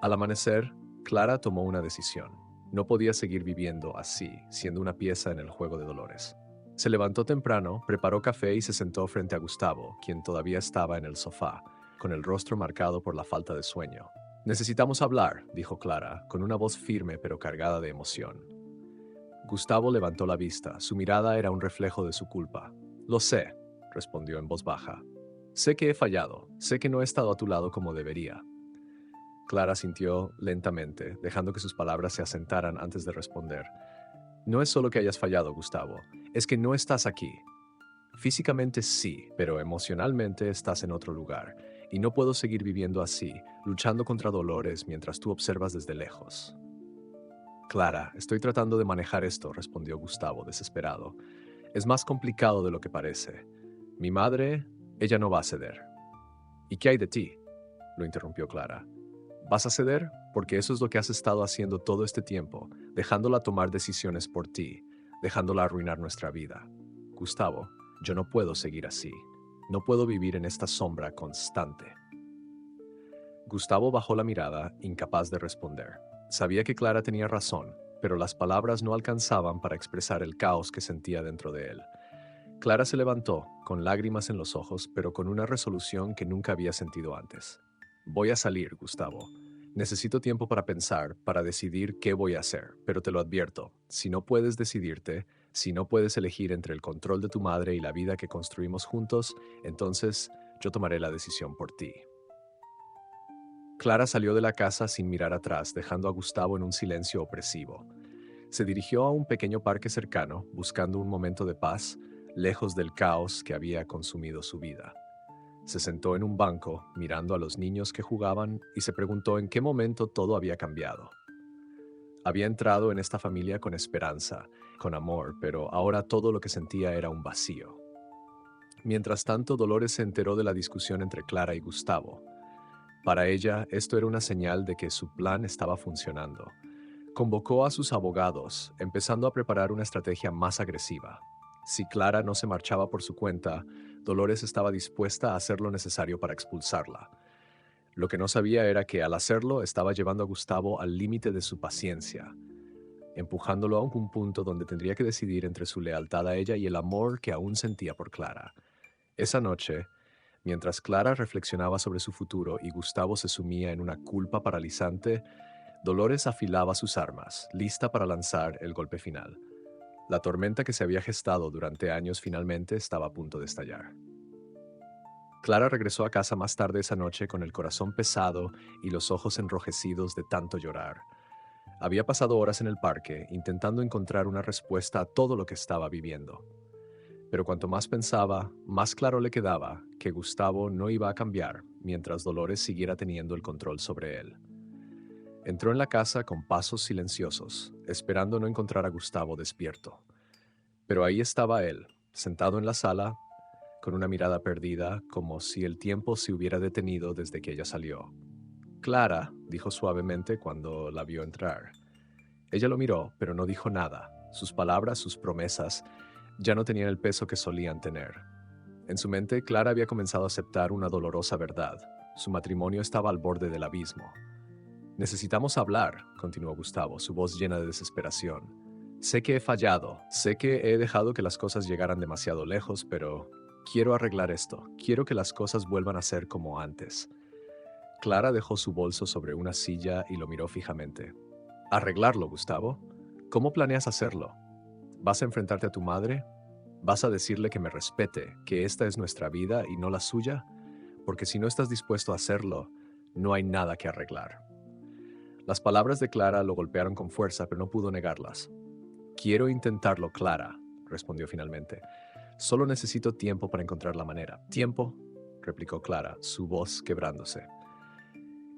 Al amanecer, Clara tomó una decisión. No podía seguir viviendo así, siendo una pieza en el juego de Dolores. Se levantó temprano, preparó café y se sentó frente a Gustavo, quien todavía estaba en el sofá, con el rostro marcado por la falta de sueño. «Necesitamos hablar», dijo Clara, con una voz firme pero cargada de emoción. Gustavo levantó la vista. Su mirada era un reflejo de su culpa. «Lo sé», respondió en voz baja. «Sé que he fallado. Sé que no he estado a tu lado como debería». Clara sintió lentamente, dejando que sus palabras se asentaran antes de responder. «No es solo que hayas fallado, Gustavo. Es que no estás aquí. Físicamente sí, pero emocionalmente estás en otro lugar. Y no puedo seguir viviendo así, luchando contra Dolores mientras tú observas desde lejos». «Clara, estoy tratando de manejar esto», respondió Gustavo, desesperado. «Es más complicado de lo que parece. Mi madre, ella no va a ceder». «¿Y qué hay de ti?», lo interrumpió Clara. «¿Vas a ceder? Porque eso es lo que has estado haciendo todo este tiempo, dejándola tomar decisiones por ti, dejándola arruinar nuestra vida. Gustavo, yo no puedo seguir así. No puedo vivir en esta sombra constante». Gustavo bajó la mirada, incapaz de responder. Sabía que Clara tenía razón, pero las palabras no alcanzaban para expresar el caos que sentía dentro de él. Clara se levantó, con lágrimas en los ojos, pero con una resolución que nunca había sentido antes. «Voy a salir, Gustavo. Necesito tiempo para pensar, para decidir qué voy a hacer, pero te lo advierto, si no puedes decidirte, si no puedes elegir entre el control de tu madre y la vida que construimos juntos, entonces yo tomaré la decisión por ti». Clara salió de la casa sin mirar atrás, dejando a Gustavo en un silencio opresivo. Se dirigió a un pequeño parque cercano, buscando un momento de paz, lejos del caos que había consumido su vida. Se sentó en un banco, mirando a los niños que jugaban, y se preguntó en qué momento todo había cambiado. Había entrado en esta familia con esperanza, con amor, pero ahora todo lo que sentía era un vacío. Mientras tanto, Dolores se enteró de la discusión entre Clara y Gustavo. Para ella, esto era una señal de que su plan estaba funcionando. Convocó a sus abogados, empezando a preparar una estrategia más agresiva. Si Clara no se marchaba por su cuenta, Dolores estaba dispuesta a hacer lo necesario para expulsarla. Lo que no sabía era que al hacerlo estaba llevando a Gustavo al límite de su paciencia, empujándolo a un punto donde tendría que decidir entre su lealtad a ella y el amor que aún sentía por Clara. Esa noche, mientras Clara reflexionaba sobre su futuro y Gustavo se sumía en una culpa paralizante, Dolores afilaba sus armas, lista para lanzar el golpe final. La tormenta que se había gestado durante años finalmente estaba a punto de estallar. Clara regresó a casa más tarde esa noche con el corazón pesado y los ojos enrojecidos de tanto llorar. Había pasado horas en el parque intentando encontrar una respuesta a todo lo que estaba viviendo. Pero cuanto más pensaba, más claro le quedaba que Gustavo no iba a cambiar mientras Dolores siguiera teniendo el control sobre él. Entró en la casa con pasos silenciosos, esperando no encontrar a Gustavo despierto. Pero ahí estaba él, sentado en la sala, con una mirada perdida, como si el tiempo se hubiera detenido desde que ella salió. Clara, dijo suavemente cuando la vio entrar. Ella lo miró, pero no dijo nada. Sus palabras, sus promesas, ya no tenían el peso que solían tener. En su mente, Clara había comenzado a aceptar una dolorosa verdad. Su matrimonio estaba al borde del abismo. Necesitamos hablar, continuó Gustavo, su voz llena de desesperación. Sé que he fallado, sé que he dejado que las cosas llegaran demasiado lejos, pero quiero arreglar esto. Quiero que las cosas vuelvan a ser como antes. Clara dejó su bolso sobre una silla y lo miró fijamente. ¿Arreglarlo, Gustavo? ¿Cómo planeas hacerlo? ¿Vas a enfrentarte a tu madre? ¿Vas a decirle que me respete, que esta es nuestra vida y no la suya? Porque si no estás dispuesto a hacerlo, no hay nada que arreglar. Las palabras de Clara lo golpearon con fuerza, pero no pudo negarlas. Quiero intentarlo, Clara, respondió finalmente. Solo necesito tiempo para encontrar la manera. ¿Tiempo?, replicó Clara, su voz quebrándose.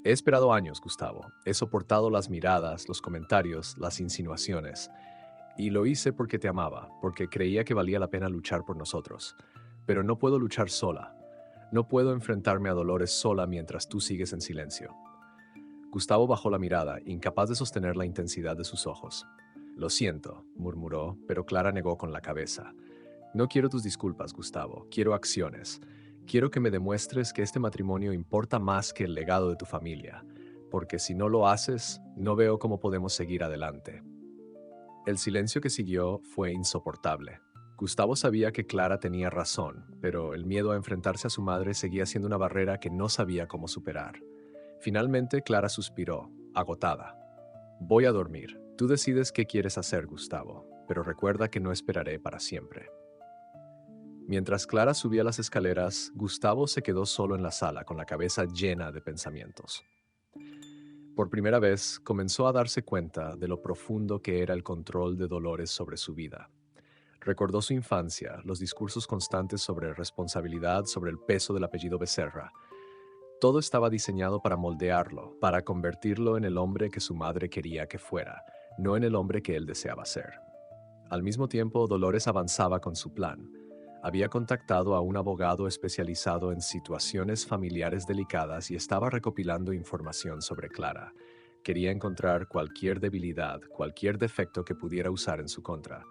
He esperado años, Gustavo. He soportado las miradas, los comentarios, las insinuaciones. Y lo hice porque te amaba, porque creía que valía la pena luchar por nosotros. Pero no puedo luchar sola. No puedo enfrentarme a Dolores sola mientras tú sigues en silencio. Gustavo bajó la mirada, incapaz de sostener la intensidad de sus ojos. Lo siento, murmuró, pero Clara negó con la cabeza. No quiero tus disculpas, Gustavo. Quiero acciones. Quiero que me demuestres que este matrimonio importa más que el legado de tu familia, porque si no lo haces, no veo cómo podemos seguir adelante. El silencio que siguió fue insoportable. Gustavo sabía que Clara tenía razón, pero el miedo a enfrentarse a su madre seguía siendo una barrera que no sabía cómo superar. Finalmente, Clara suspiró, agotada. Voy a dormir. Tú decides qué quieres hacer, Gustavo, pero recuerda que no esperaré para siempre. Mientras Clara subía las escaleras, Gustavo se quedó solo en la sala con la cabeza llena de pensamientos. Por primera vez, comenzó a darse cuenta de lo profundo que era el control de Dolores sobre su vida. Recordó su infancia, los discursos constantes sobre responsabilidad, sobre el peso del apellido Becerra. Todo estaba diseñado para moldearlo, para convertirlo en el hombre que su madre quería que fuera, no en el hombre que él deseaba ser. Al mismo tiempo, Dolores avanzaba con su plan. Había contactado a un abogado especializado en situaciones familiares delicadas y estaba recopilando información sobre Clara. Quería encontrar cualquier debilidad, cualquier defecto que pudiera usar en su contra.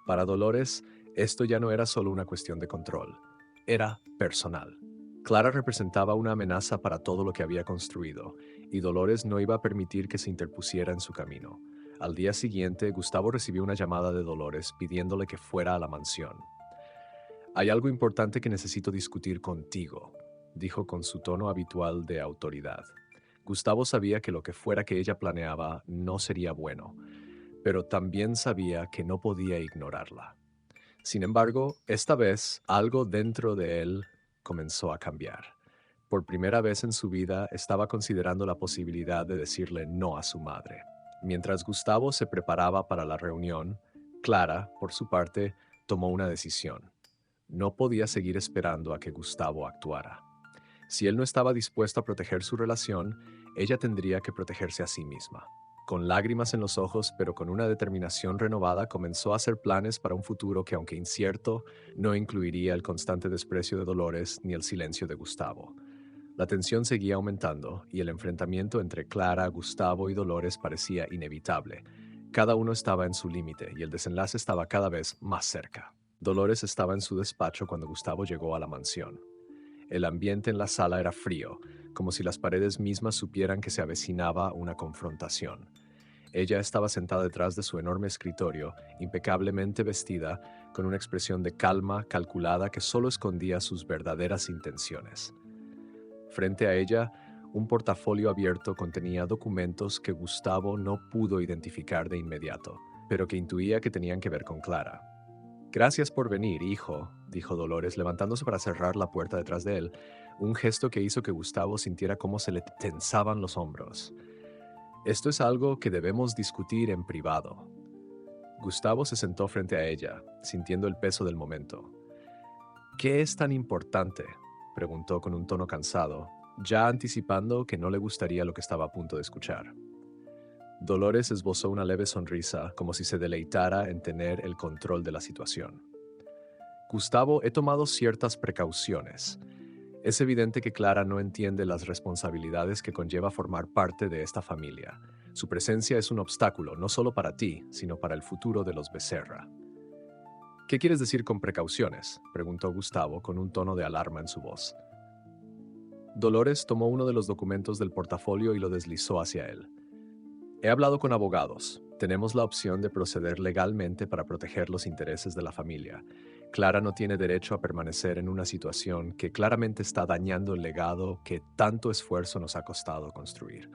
Para Dolores, esto ya no era solo una cuestión de control, era personal. Clara representaba una amenaza para todo lo que había construido, y Dolores no iba a permitir que se interpusiera en su camino. Al día siguiente, Gustavo recibió una llamada de Dolores pidiéndole que fuera a la mansión. Hay algo importante que necesito discutir contigo, dijo con su tono habitual de autoridad. Gustavo sabía que lo que fuera que ella planeaba no sería bueno, pero también sabía que no podía ignorarla. Sin embargo, esta vez algo dentro de él comenzó a cambiar. Por primera vez en su vida estaba considerando la posibilidad de decirle no a su madre. Mientras Gustavo se preparaba para la reunión, Clara, por su parte, tomó una decisión. No podía seguir esperando a que Gustavo actuara. Si él no estaba dispuesto a proteger su relación, ella tendría que protegerse a sí misma. Con lágrimas en los ojos, pero con una determinación renovada, comenzó a hacer planes para un futuro que, aunque incierto, no incluiría el constante desprecio de Dolores ni el silencio de Gustavo. La tensión seguía aumentando y el enfrentamiento entre Clara, Gustavo y Dolores parecía inevitable. Cada uno estaba en su límite y el desenlace estaba cada vez más cerca. Dolores estaba en su despacho cuando Gustavo llegó a la mansión. El ambiente en la sala era frío, como si las paredes mismas supieran que se avecinaba una confrontación. Ella estaba sentada detrás de su enorme escritorio, impecablemente vestida, con una expresión de calma calculada que solo escondía sus verdaderas intenciones. Frente a ella, un portafolio abierto contenía documentos que Gustavo no pudo identificar de inmediato, pero que intuía que tenían que ver con Clara. Gracias por venir, hijo, dijo Dolores, levantándose para cerrar la puerta detrás de él, un gesto que hizo que Gustavo sintiera cómo se le tensaban los hombros. Esto es algo que debemos discutir en privado. Gustavo se sentó frente a ella, sintiendo el peso del momento. ¿Qué es tan importante?, preguntó con un tono cansado, ya anticipando que no le gustaría lo que estaba a punto de escuchar. Dolores esbozó una leve sonrisa, como si se deleitara en tener el control de la situación. Gustavo, he tomado ciertas precauciones. Es evidente que Clara no entiende las responsabilidades que conlleva formar parte de esta familia. Su presencia es un obstáculo, no solo para ti, sino para el futuro de los Becerra. ¿Qué quieres decir con precauciones?, preguntó Gustavo con un tono de alarma en su voz. Dolores tomó uno de los documentos del portafolio y lo deslizó hacia él. He hablado con abogados. Tenemos la opción de proceder legalmente para proteger los intereses de la familia. Clara no tiene derecho a permanecer en una situación que claramente está dañando el legado que tanto esfuerzo nos ha costado construir.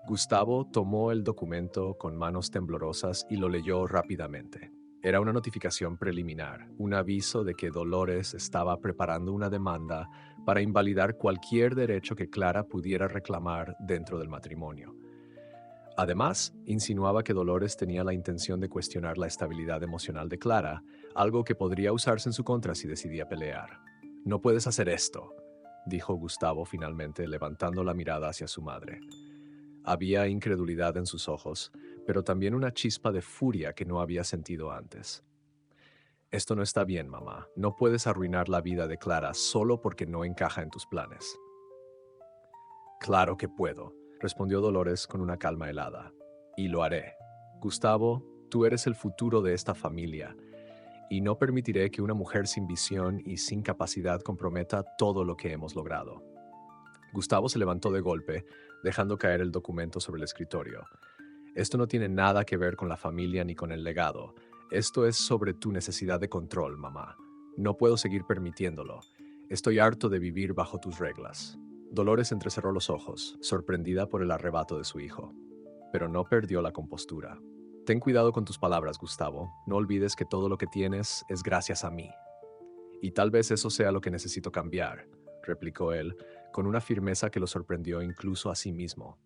Gustavo tomó el documento con manos temblorosas y lo leyó rápidamente. Era una notificación preliminar, un aviso de que Dolores estaba preparando una demanda para invalidar cualquier derecho que Clara pudiera reclamar dentro del matrimonio. Además, insinuaba que Dolores tenía la intención de cuestionar la estabilidad emocional de Clara, algo que podría usarse en su contra si decidía pelear. No puedes hacer esto, dijo Gustavo finalmente, levantando la mirada hacia su madre. Había incredulidad en sus ojos, pero también una chispa de furia que no había sentido antes. Esto no está bien, mamá. No puedes arruinar la vida de Clara solo porque no encaja en tus planes. Claro que puedo, respondió Dolores con una calma helada. Y lo haré. Gustavo, tú eres el futuro de esta familia, y no permitiré que una mujer sin visión y sin capacidad comprometa todo lo que hemos logrado. Gustavo se levantó de golpe, dejando caer el documento sobre el escritorio. Esto no tiene nada que ver con la familia ni con el legado. Esto es sobre tu necesidad de control, mamá. No puedo seguir permitiéndolo. Estoy harto de vivir bajo tus reglas. Dolores entrecerró los ojos, sorprendida por el arrebato de su hijo. Pero no perdió la compostura. Ten cuidado con tus palabras, Gustavo. No olvides que todo lo que tienes es gracias a mí. Y tal vez eso sea lo que necesito cambiar, replicó él, con una firmeza que lo sorprendió incluso a sí mismo.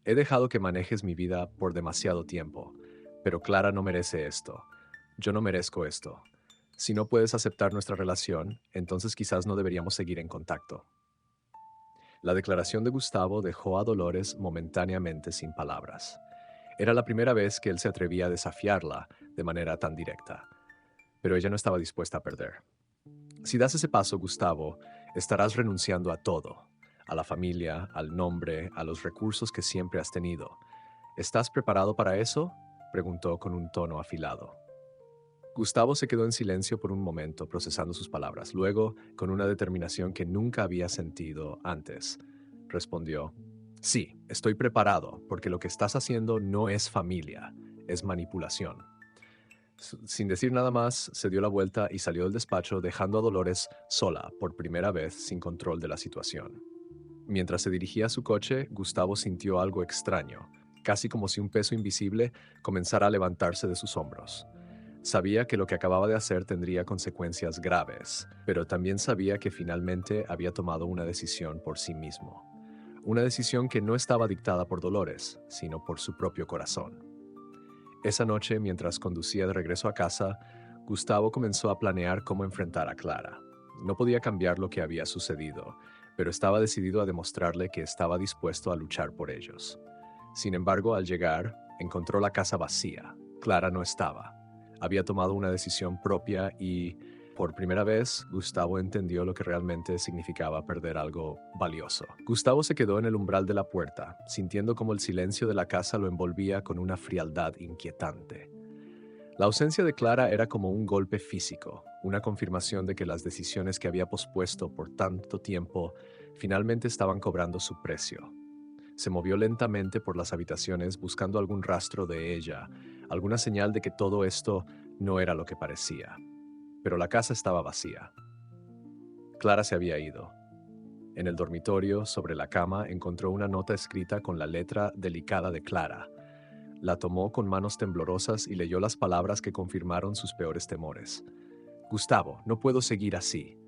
He dejado que manejes mi vida por demasiado tiempo, pero Clara no merece esto. Yo no merezco esto. Si no puedes aceptar nuestra relación, entonces quizás no deberíamos seguir en contacto. La declaración de Gustavo dejó a Dolores momentáneamente sin palabras. Era la primera vez que él se atrevía a desafiarla de manera tan directa, pero ella no estaba dispuesta a perder. Si das ese paso, Gustavo, estarás renunciando a todo, a la familia, al nombre, a los recursos que siempre has tenido. ¿Estás preparado para eso?, preguntó con un tono afilado. Gustavo se quedó en silencio por un momento, procesando sus palabras. Luego, con una determinación que nunca había sentido antes, respondió: Sí, estoy preparado, porque lo que estás haciendo no es familia, es manipulación. Sin decir nada más, se dio la vuelta y salió del despacho, dejando a Dolores sola, por primera vez, sin control de la situación. Mientras se dirigía a su coche, Gustavo sintió algo extraño, casi como si un peso invisible comenzara a levantarse de sus hombros. Sabía que lo que acababa de hacer tendría consecuencias graves, pero también sabía que finalmente había tomado una decisión por sí mismo. Una decisión que no estaba dictada por Dolores, sino por su propio corazón. Esa noche, mientras conducía de regreso a casa, Gustavo comenzó a planear cómo enfrentar a Clara. No podía cambiar lo que había sucedido, pero estaba decidido a demostrarle que estaba dispuesto a luchar por ellos. Sin embargo, al llegar, encontró la casa vacía. Clara no estaba. Había tomado una decisión propia y, Por primera vez, Gustavo entendió lo que realmente significaba perder algo valioso. Gustavo se quedó en el umbral de la puerta, sintiendo como el silencio de la casa lo envolvía con una frialdad inquietante. La ausencia de Clara era como un golpe físico, una confirmación de que las decisiones que había pospuesto por tanto tiempo finalmente estaban cobrando su precio. Se movió lentamente por las habitaciones buscando algún rastro de ella, alguna señal de que todo esto no era lo que parecía. Pero la casa estaba vacía. Clara se había ido. En el dormitorio, sobre la cama, encontró una nota escrita con la letra delicada de Clara. La tomó con manos temblorosas y leyó las palabras que confirmaron sus peores temores. Gustavo, no puedo seguir así.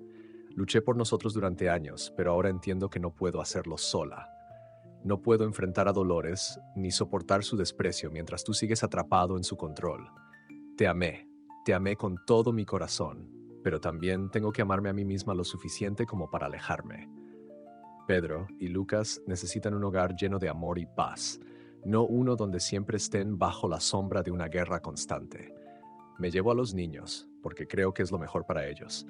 Luché por nosotros durante años, pero ahora entiendo que no puedo hacerlo sola. No puedo enfrentar a Dolores ni soportar su desprecio mientras tú sigues atrapado en su control. Te amé con todo mi corazón, pero también tengo que amarme a mí misma lo suficiente como para alejarme. Pedro y Lucas necesitan un hogar lleno de amor y paz, no uno donde siempre estén bajo la sombra de una guerra constante. Me llevo a los niños, porque creo que es lo mejor para ellos.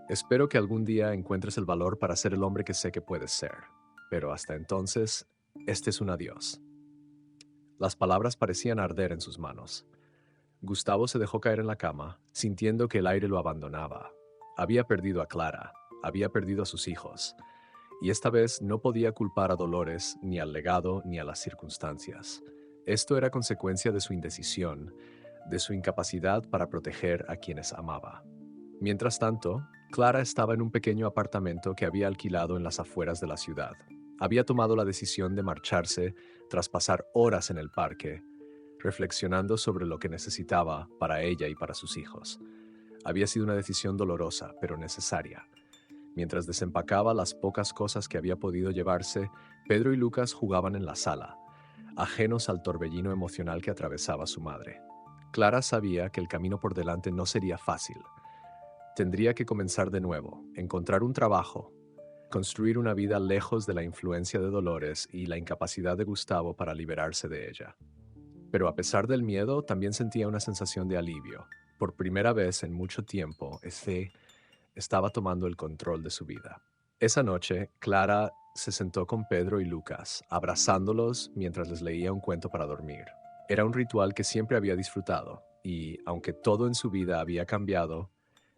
Espero que algún día encuentres el valor para ser el hombre que sé que puedes ser. Pero hasta entonces, este es un adiós. Las palabras parecían arder en sus manos. Gustavo se dejó caer en la cama, sintiendo que el aire lo abandonaba. Había perdido a Clara, había perdido a sus hijos, y esta vez no podía culpar a Dolores, ni al legado, ni a las circunstancias. Esto era consecuencia de su indecisión, de su incapacidad para proteger a quienes amaba. Mientras tanto, Clara estaba en un pequeño apartamento que había alquilado en las afueras de la ciudad. Había tomado la decisión de marcharse tras pasar horas en el parque, reflexionando sobre lo que necesitaba para ella y para sus hijos. Había sido una decisión dolorosa, pero necesaria. Mientras desempacaba las pocas cosas que había podido llevarse, Pedro y Lucas jugaban en la sala, ajenos al torbellino emocional que atravesaba su madre. Clara sabía que el camino por delante no sería fácil. Tendría que comenzar de nuevo, encontrar un trabajo, construir una vida lejos de la influencia de Dolores y la incapacidad de Gustavo para liberarse de ella. Pero a pesar del miedo, también sentía una sensación de alivio. Por primera vez en mucho tiempo, estaba tomando el control de su vida. Esa noche, Clara se sentó con Pedro y Lucas, abrazándolos mientras les leía un cuento para dormir. Era un ritual que siempre había disfrutado, y aunque todo en su vida había cambiado,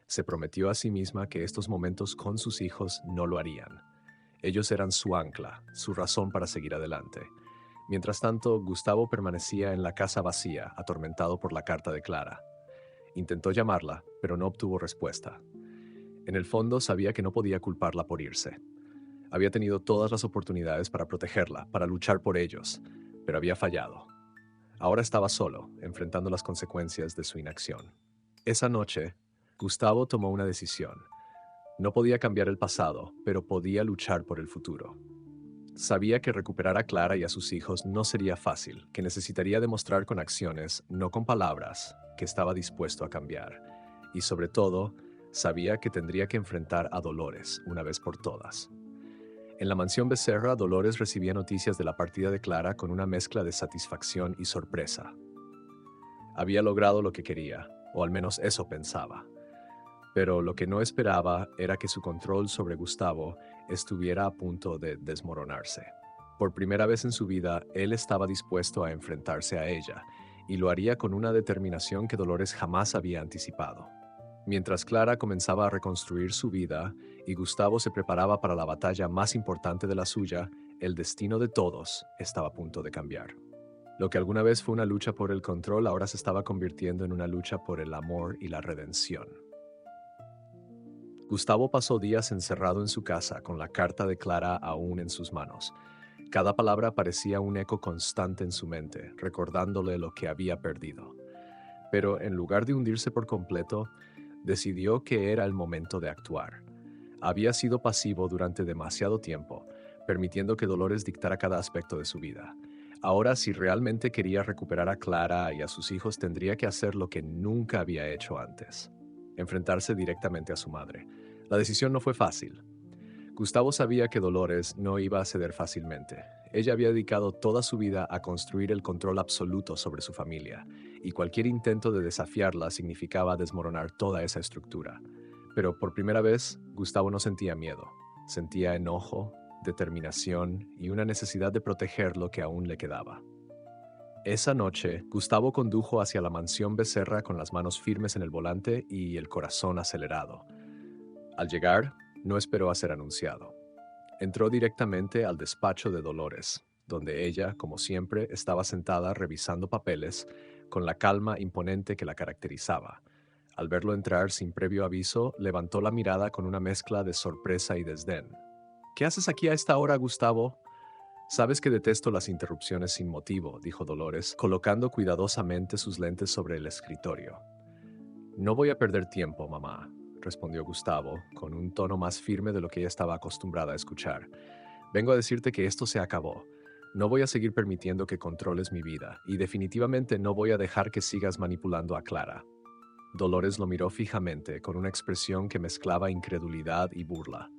se prometió a sí misma que estos momentos con sus hijos no lo harían. Ellos eran su ancla, su razón para seguir adelante. Mientras tanto, Gustavo permanecía en la casa vacía, atormentado por la carta de Clara. Intentó llamarla, pero no obtuvo respuesta. En el fondo sabía que no podía culparla por irse. Había tenido todas las oportunidades para protegerla, para luchar por ellos, pero había fallado. Ahora estaba solo, enfrentando las consecuencias de su inacción. Esa noche, Gustavo tomó una decisión. No podía cambiar el pasado, pero podía luchar por el futuro. Sabía que recuperar a Clara y a sus hijos no sería fácil, que necesitaría demostrar con acciones, no con palabras, que estaba dispuesto a cambiar. Y sobre todo, sabía que tendría que enfrentar a Dolores una vez por todas. En la mansión Becerra, Dolores recibía noticias de la partida de Clara con una mezcla de satisfacción y sorpresa. Había logrado lo que quería, o al menos eso pensaba. Pero lo que no esperaba era que su control sobre Gustavo estuviera a punto de desmoronarse. Por primera vez en su vida, él estaba dispuesto a enfrentarse a ella, y lo haría con una determinación que Dolores jamás había anticipado. Mientras Clara comenzaba a reconstruir su vida y Gustavo se preparaba para la batalla más importante de la suya, el destino de todos estaba a punto de cambiar. Lo que alguna vez fue una lucha por el control ahora se estaba convirtiendo en una lucha por el amor y la redención. Gustavo pasó días encerrado en su casa con la carta de Clara aún en sus manos. Cada palabra parecía un eco constante en su mente, recordándole lo que había perdido. Pero en lugar de hundirse por completo, decidió que era el momento de actuar. Había sido pasivo durante demasiado tiempo, permitiendo que Dolores dictara cada aspecto de su vida. Ahora, si realmente quería recuperar a Clara y a sus hijos, tendría que hacer lo que nunca había hecho antes: enfrentarse directamente a su madre. La decisión no fue fácil. Gustavo sabía que Dolores no iba a ceder fácilmente. Ella había dedicado toda su vida a construir el control absoluto sobre su familia, y cualquier intento de desafiarla significaba desmoronar toda esa estructura. Pero por primera vez, Gustavo no sentía miedo. Sentía enojo, determinación y una necesidad de proteger lo que aún le quedaba. Esa noche, Gustavo condujo hacia la mansión Becerra con las manos firmes en el volante y el corazón acelerado. Al llegar, no esperó a ser anunciado. Entró directamente al despacho de Dolores, donde ella, como siempre, estaba sentada revisando papeles con la calma imponente que la caracterizaba. Al verlo entrar sin previo aviso, levantó la mirada con una mezcla de sorpresa y desdén. ¿Qué haces aquí a esta hora, Gustavo? Sabes que detesto las interrupciones sin motivo, dijo Dolores, colocando cuidadosamente sus lentes sobre el escritorio. No voy a perder tiempo, mamá, respondió Gustavo, con un tono más firme de lo que ella estaba acostumbrada a escuchar. Vengo a decirte que esto se acabó. No voy a seguir permitiendo que controles mi vida, y definitivamente no voy a dejar que sigas manipulando a Clara. Dolores lo miró fijamente, con una expresión que mezclaba incredulidad y burla.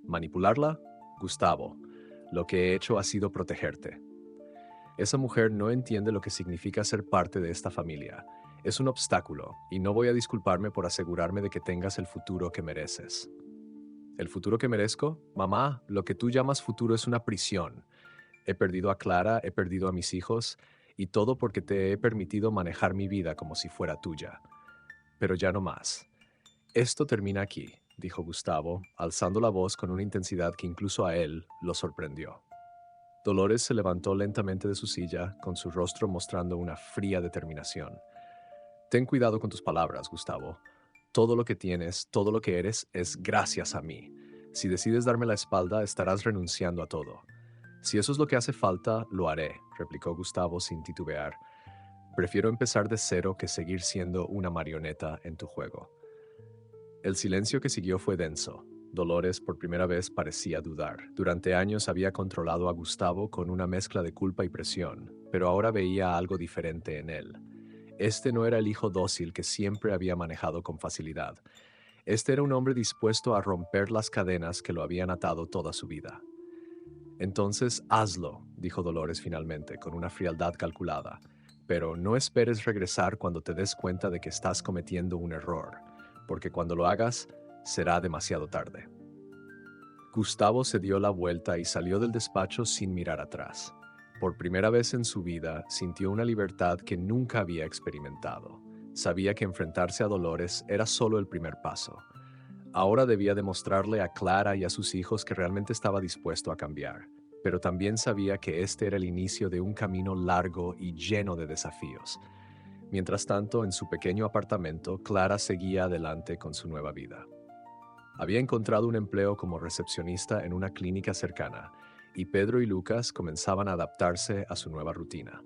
¿Manipularla? Gustavo, lo que he hecho ha sido protegerte. Esa mujer no entiende lo que significa ser parte de esta familia. Es un obstáculo, y no voy a disculparme por asegurarme de que tengas el futuro que mereces. ¿El futuro que merezco? Mamá, lo que tú llamas futuro es una prisión. He perdido a Clara, he perdido a mis hijos, y todo porque te he permitido manejar mi vida como si fuera tuya. Pero ya no más. Esto termina aquí, dijo Gustavo, alzando la voz con una intensidad que incluso a él lo sorprendió. Dolores se levantó lentamente de su silla, con su rostro mostrando una fría determinación. Ten cuidado con tus palabras, Gustavo. Todo lo que tienes, todo lo que eres, es gracias a mí. Si decides darme la espalda, estarás renunciando a todo. Si eso es lo que hace falta, lo haré, replicó Gustavo sin titubear. Prefiero empezar de cero que seguir siendo una marioneta en tu juego. El silencio que siguió fue denso. Dolores por primera vez parecía dudar. Durante años había controlado a Gustavo con una mezcla de culpa y presión, pero ahora veía algo diferente en él. Este no era el hijo dócil que siempre había manejado con facilidad. Este era un hombre dispuesto a romper las cadenas que lo habían atado toda su vida. Entonces hazlo, dijo Dolores finalmente, con una frialdad calculada. Pero no esperes regresar cuando te des cuenta de que estás cometiendo un error, porque cuando lo hagas, será demasiado tarde. Gustavo se dio la vuelta y salió del despacho sin mirar atrás. Por primera vez en su vida, sintió una libertad que nunca había experimentado. Sabía que enfrentarse a Dolores era solo el primer paso. Ahora debía demostrarle a Clara y a sus hijos que realmente estaba dispuesto a cambiar, pero también sabía que este era el inicio de un camino largo y lleno de desafíos. Mientras tanto, en su pequeño apartamento, Clara seguía adelante con su nueva vida. Había encontrado un empleo como recepcionista en una clínica cercana, y Pedro y Lucas comenzaban a adaptarse a su nueva rutina.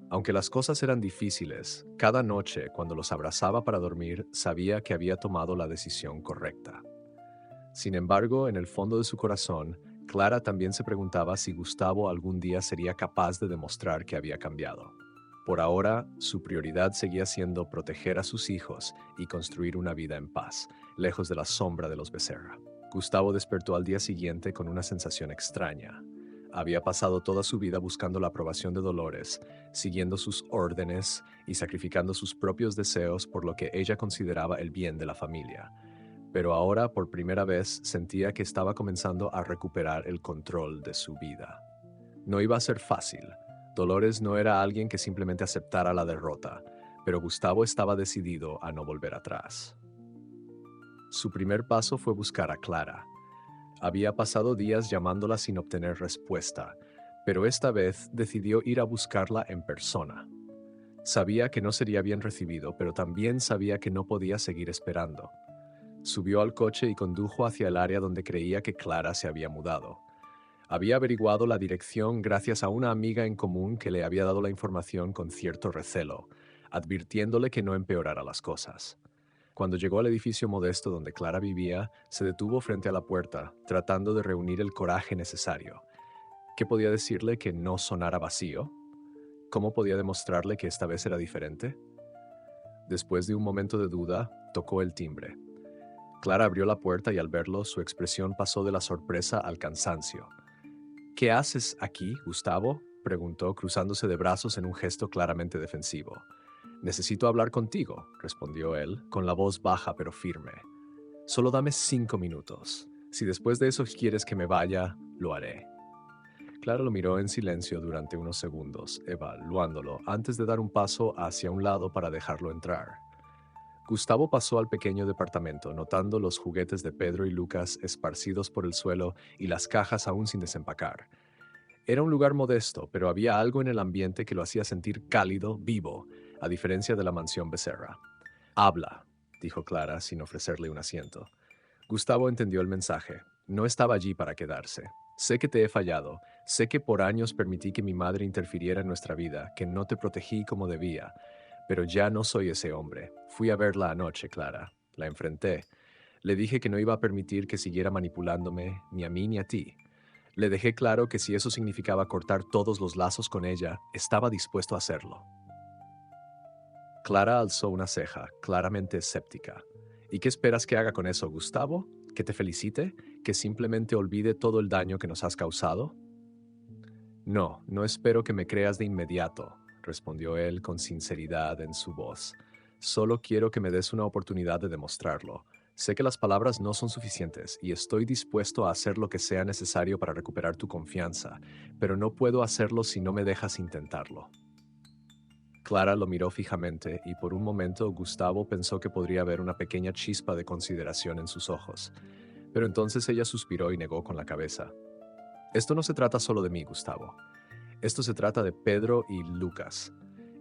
Aunque las cosas eran difíciles, cada noche, cuando los abrazaba para dormir, sabía que había tomado la decisión correcta. Sin embargo, en el fondo de su corazón, Clara también se preguntaba si Gustavo algún día sería capaz de demostrar que había cambiado. Por ahora, su prioridad seguía siendo proteger a sus hijos y construir una vida en paz, lejos de la sombra de los Becerra. Gustavo despertó al día siguiente con una sensación extraña. Había pasado toda su vida buscando la aprobación de Dolores, siguiendo sus órdenes y sacrificando sus propios deseos por lo que ella consideraba el bien de la familia. Pero ahora, por primera vez, sentía que estaba comenzando a recuperar el control de su vida. No iba a ser fácil. Dolores no era alguien que simplemente aceptara la derrota, pero Gustavo estaba decidido a no volver atrás. Su primer paso fue buscar a Clara. Había pasado días llamándola sin obtener respuesta, pero esta vez decidió ir a buscarla en persona. Sabía que no sería bien recibido, pero también sabía que no podía seguir esperando. Subió al coche y condujo hacia el área donde creía que Clara se había mudado. Había averiguado la dirección gracias a una amiga en común que le había dado la información con cierto recelo, advirtiéndole que no empeorara las cosas. Cuando llegó al edificio modesto donde Clara vivía, se detuvo frente a la puerta, tratando de reunir el coraje necesario. ¿Qué podía decirle que no sonara vacío? ¿Cómo podía demostrarle que esta vez era diferente? Después de un momento de duda, tocó el timbre. Clara abrió la puerta y al verlo, su expresión pasó de la sorpresa al cansancio. ¿Qué haces aquí, Gustavo?, preguntó, cruzándose de brazos en un gesto claramente defensivo. Necesito hablar contigo, respondió él, con la voz baja pero firme. Solo dame 5 minutos. Si después de eso quieres que me vaya, lo haré. Clara lo miró en silencio durante unos segundos, evaluándolo, antes de dar un paso hacia un lado para dejarlo entrar. Gustavo pasó al pequeño departamento, notando los juguetes de Pedro y Lucas esparcidos por el suelo y las cajas aún sin desempacar. Era un lugar modesto, pero había algo en el ambiente que lo hacía sentir cálido, vivo, a diferencia de la mansión Becerra. Habla, dijo Clara, sin ofrecerle un asiento. Gustavo entendió el mensaje. No estaba allí para quedarse. Sé que te he fallado. Sé que por años permití que mi madre interfiriera en nuestra vida, que no te protegí como debía. Pero ya no soy ese hombre. Fui a verla anoche, Clara. La enfrenté. Le dije que no iba a permitir que siguiera manipulándome, ni a mí ni a ti. Le dejé claro que si eso significaba cortar todos los lazos con ella, estaba dispuesto a hacerlo. Clara alzó una ceja, claramente escéptica. ¿Y qué esperas que haga con eso, Gustavo? ¿Que te felicite? ¿Que simplemente olvide todo el daño que nos has causado? No, no espero que me creas de inmediato, respondió él con sinceridad en su voz. Solo quiero que me des una oportunidad de demostrarlo. Sé que las palabras no son suficientes y estoy dispuesto a hacer lo que sea necesario para recuperar tu confianza, pero no puedo hacerlo si no me dejas intentarlo. Clara lo miró fijamente y por un momento Gustavo pensó que podría haber una pequeña chispa de consideración en sus ojos. Pero entonces ella suspiró y negó con la cabeza. Esto no se trata solo de mí, Gustavo. Esto se trata de Pedro y Lucas.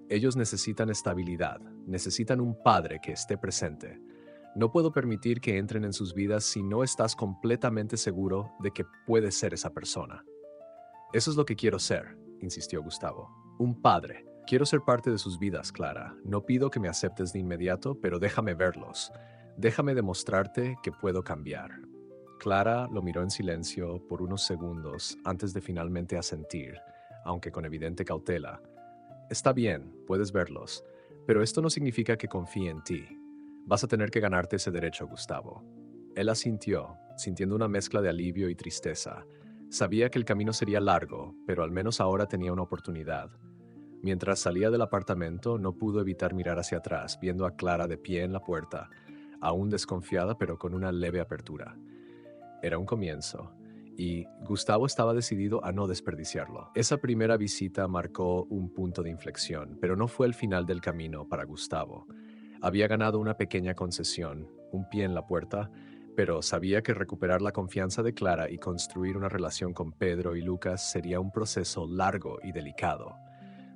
Ellos necesitan estabilidad, necesitan un padre que esté presente. No puedo permitir que entren en sus vidas si no estás completamente seguro de que puedes ser esa persona. Eso es lo que quiero ser, insistió Gustavo. Un padre. Quiero ser parte de sus vidas, Clara. No pido que me aceptes de inmediato, pero déjame verlos. Déjame demostrarte que puedo cambiar. Clara lo miró en silencio por unos segundos antes de finalmente asentir, aunque con evidente cautela. Está bien, puedes verlos, pero esto no significa que confíe en ti. Vas a tener que ganarte ese derecho, Gustavo. Él asintió, sintiendo una mezcla de alivio y tristeza. Sabía que el camino sería largo, pero al menos ahora tenía una oportunidad. Mientras salía del apartamento, no pudo evitar mirar hacia atrás, viendo a Clara de pie en la puerta, aún desconfiada pero con una leve apertura. Era un comienzo, y Gustavo estaba decidido a no desperdiciarlo. Esa primera visita marcó un punto de inflexión, pero no fue el final del camino para Gustavo. Había ganado una pequeña concesión, un pie en la puerta, pero sabía que recuperar la confianza de Clara y construir una relación con Pedro y Lucas sería un proceso largo y delicado.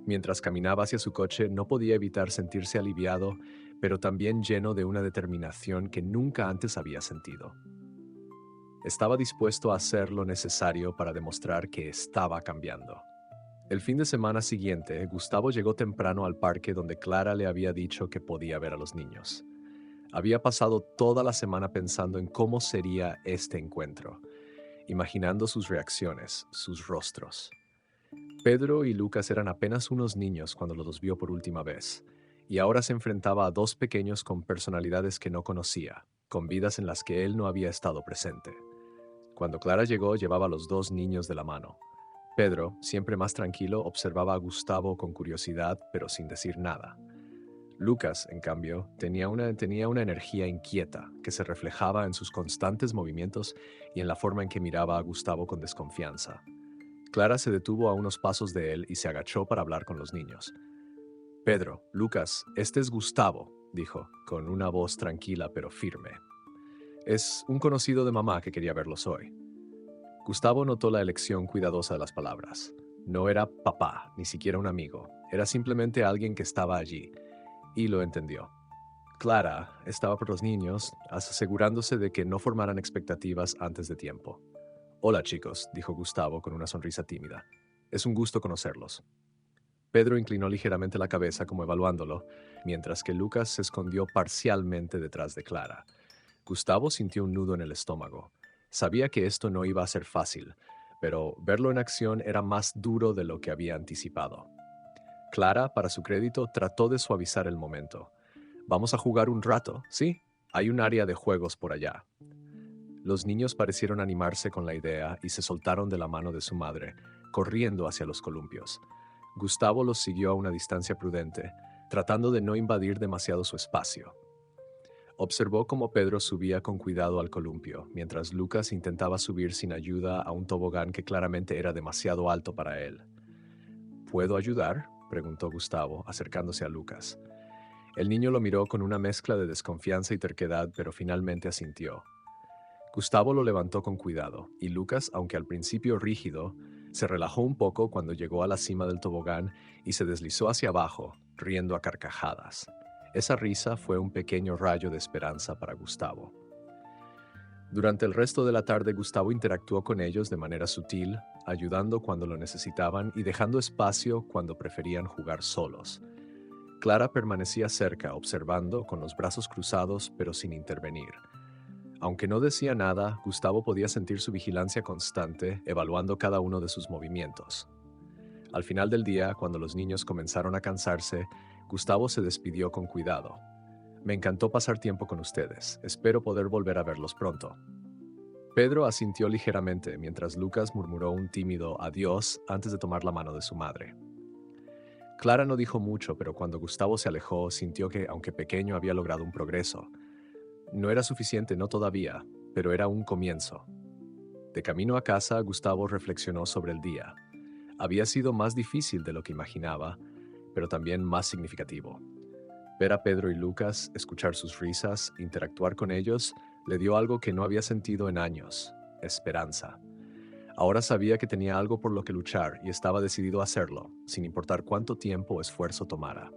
Mientras caminaba hacia su coche, no podía evitar sentirse aliviado, pero también lleno de una determinación que nunca antes había sentido. Estaba dispuesto a hacer lo necesario para demostrar que estaba cambiando. El fin de semana siguiente, Gustavo llegó temprano al parque donde Clara le había dicho que podía ver a los niños. Había pasado toda la semana pensando en cómo sería este encuentro, imaginando sus reacciones, sus rostros. Pedro y Lucas eran apenas unos niños cuando los vio por última vez, y ahora se enfrentaba a dos pequeños con personalidades que no conocía, con vidas en las que él no había estado presente. Cuando Clara llegó, llevaba a los dos niños de la mano. Pedro, siempre más tranquilo, observaba a Gustavo con curiosidad, pero sin decir nada. Lucas, en cambio, tenía una energía inquieta que se reflejaba en sus constantes movimientos y en la forma en que miraba a Gustavo con desconfianza. Clara se detuvo a unos pasos de él y se agachó para hablar con los niños. Pedro, Lucas, este es Gustavo, dijo, con una voz tranquila pero firme. Es un conocido de mamá que quería verlos hoy. Gustavo notó la elección cuidadosa de las palabras. No era papá, ni siquiera un amigo. Era simplemente alguien que estaba allí. Y lo entendió. Clara estaba por los niños, asegurándose de que no formaran expectativas antes de tiempo. Hola chicos, dijo Gustavo con una sonrisa tímida. Es un gusto conocerlos. Pedro inclinó ligeramente la cabeza como evaluándolo, mientras que Lucas se escondió parcialmente detrás de Clara. Gustavo sintió un nudo en el estómago. Sabía que esto no iba a ser fácil, pero verlo en acción era más duro de lo que había anticipado. Clara, para su crédito, trató de suavizar el momento. Vamos a jugar un rato, ¿sí? Hay un área de juegos por allá. Los niños parecieron animarse con la idea y se soltaron de la mano de su madre, corriendo hacia los columpios. Gustavo los siguió a una distancia prudente, tratando de no invadir demasiado su espacio. Observó cómo Pedro subía con cuidado al columpio, mientras Lucas intentaba subir sin ayuda a un tobogán que claramente era demasiado alto para él. ¿Puedo ayudar?, preguntó Gustavo, acercándose a Lucas. El niño lo miró con una mezcla de desconfianza y terquedad, pero finalmente asintió. Gustavo lo levantó con cuidado, y Lucas, aunque al principio rígido, se relajó un poco cuando llegó a la cima del tobogán y se deslizó hacia abajo, riendo a carcajadas. Esa risa fue un pequeño rayo de esperanza para Gustavo. Durante el resto de la tarde, Gustavo interactuó con ellos de manera sutil, ayudando cuando lo necesitaban y dejando espacio cuando preferían jugar solos. Clara permanecía cerca, observando, con los brazos cruzados, pero sin intervenir. Aunque no decía nada, Gustavo podía sentir su vigilancia constante, evaluando cada uno de sus movimientos. Al final del día, cuando los niños comenzaron a cansarse, Gustavo se despidió con cuidado. Me encantó pasar tiempo con ustedes. Espero poder volver a verlos pronto. Pedro asintió ligeramente mientras Lucas murmuró un tímido adiós antes de tomar la mano de su madre. Clara no dijo mucho, pero cuando Gustavo se alejó, sintió que, aunque pequeño, había logrado un progreso. No era suficiente, no todavía, pero era un comienzo. De camino a casa, Gustavo reflexionó sobre el día. Había sido más difícil de lo que imaginaba, pero también más significativo. Ver a Pedro y Lucas, escuchar sus risas, interactuar con ellos, le dio algo que no había sentido en años: esperanza. Ahora sabía que tenía algo por lo que luchar y estaba decidido a hacerlo, sin importar cuánto tiempo o esfuerzo tomara.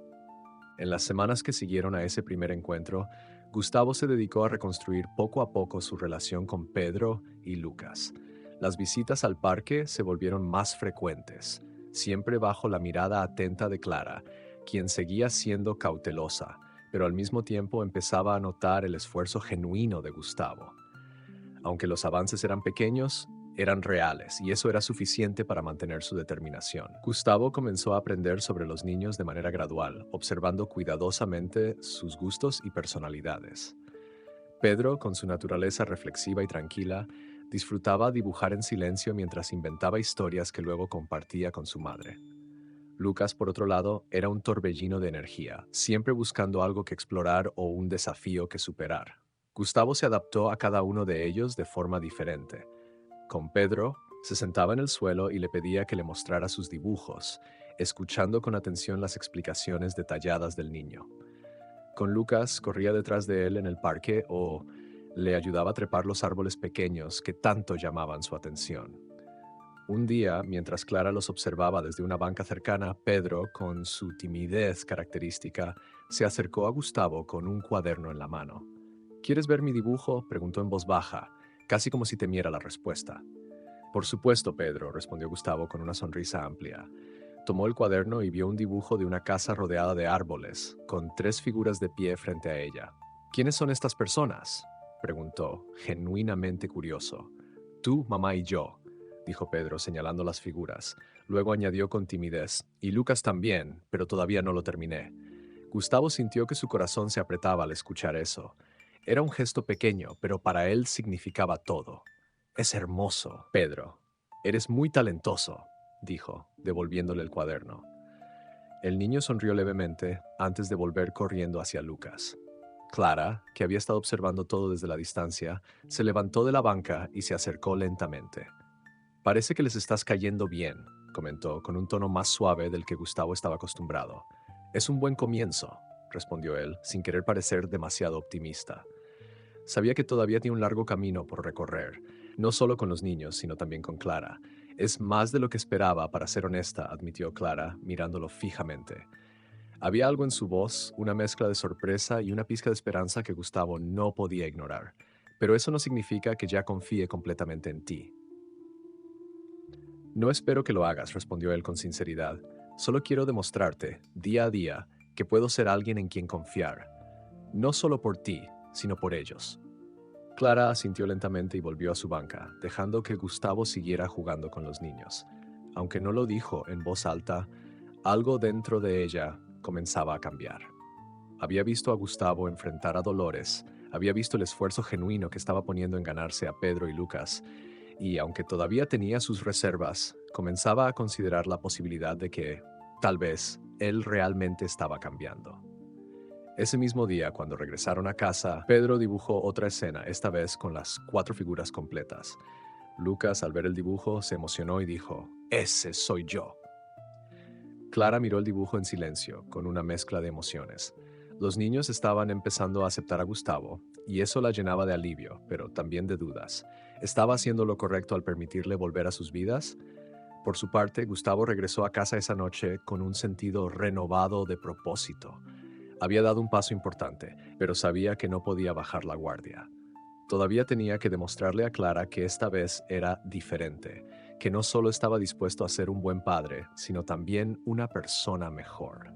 En las semanas que siguieron a ese primer encuentro, Gustavo se dedicó a reconstruir poco a poco su relación con Pedro y Lucas. Las visitas al parque se volvieron más frecuentes, siempre bajo la mirada atenta de Clara, quien seguía siendo cautelosa, pero al mismo tiempo empezaba a notar el esfuerzo genuino de Gustavo. Aunque los avances eran pequeños, eran reales, y eso era suficiente para mantener su determinación. Gustavo comenzó a aprender sobre los niños de manera gradual, observando cuidadosamente sus gustos y personalidades. Pedro, con su naturaleza reflexiva y tranquila, disfrutaba dibujar en silencio mientras inventaba historias que luego compartía con su madre. Lucas, por otro lado, era un torbellino de energía, siempre buscando algo que explorar o un desafío que superar. Gustavo se adaptó a cada uno de ellos de forma diferente. Con Pedro, se sentaba en el suelo y le pedía que le mostrara sus dibujos, escuchando con atención las explicaciones detalladas del niño. Con Lucas, corría detrás de él en el parque o le ayudaba a trepar los árboles pequeños que tanto llamaban su atención. Un día, mientras Clara los observaba desde una banca cercana, Pedro, con su timidez característica, se acercó a Gustavo con un cuaderno en la mano. ¿Quieres ver mi dibujo?, preguntó en voz baja, casi como si temiera la respuesta. Por supuesto, Pedro, respondió Gustavo con una sonrisa amplia. Tomó el cuaderno y vio un dibujo de una casa rodeada de árboles, con 3 figuras de pie frente a ella. ¿Quiénes son estas personas?, preguntó, genuinamente curioso. Tú, mamá y yo, dijo Pedro señalando las figuras. Luego añadió con timidez, y Lucas también, pero todavía no lo terminé. Gustavo sintió que su corazón se apretaba al escuchar eso. Era un gesto pequeño, pero para él significaba todo. Es hermoso, Pedro. Eres muy talentoso, dijo, devolviéndole el cuaderno. El niño sonrió levemente antes de volver corriendo hacia Lucas. Clara, que había estado observando todo desde la distancia, se levantó de la banca y se acercó lentamente. Parece que les estás cayendo bien, comentó con un tono más suave del que Gustavo estaba acostumbrado. Es un buen comienzo, respondió él, sin querer parecer demasiado optimista. Sabía que todavía tenía un largo camino por recorrer, no solo con los niños, sino también con Clara. Es más de lo que esperaba, para ser honesta, admitió Clara, mirándolo fijamente. Había algo en su voz, una mezcla de sorpresa y una pizca de esperanza que Gustavo no podía ignorar. Pero eso no significa que ya confíe completamente en ti. No espero que lo hagas, respondió él con sinceridad. Solo quiero demostrarte, día a día, que puedo ser alguien en quien confiar. No solo por ti, sino por ellos. Clara asintió lentamente y volvió a su banca, dejando que Gustavo siguiera jugando con los niños. Aunque no lo dijo en voz alta, algo dentro de ella comenzaba a cambiar. Había visto a Gustavo enfrentar a Dolores, había visto el esfuerzo genuino que estaba poniendo en ganarse a Pedro y Lucas, y aunque todavía tenía sus reservas, comenzaba a considerar la posibilidad de que, tal vez, él realmente estaba cambiando. Ese mismo día, cuando regresaron a casa, Pedro dibujó otra escena, esta vez con las 4 figuras completas. Lucas, al ver el dibujo, se emocionó y dijo, «Ese soy yo». Clara miró el dibujo en silencio, con una mezcla de emociones. Los niños estaban empezando a aceptar a Gustavo, y eso la llenaba de alivio, pero también de dudas. ¿Estaba haciendo lo correcto al permitirle volver a sus vidas? Por su parte, Gustavo regresó a casa esa noche con un sentido renovado de propósito. Había dado un paso importante, pero sabía que no podía bajar la guardia. Todavía tenía que demostrarle a Clara que esta vez era diferente, que no solo estaba dispuesto a ser un buen padre, sino también una persona mejor.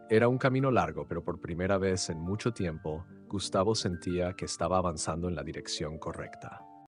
Era un camino largo, pero por primera vez en mucho tiempo, Gustavo sentía que estaba avanzando en la dirección correcta.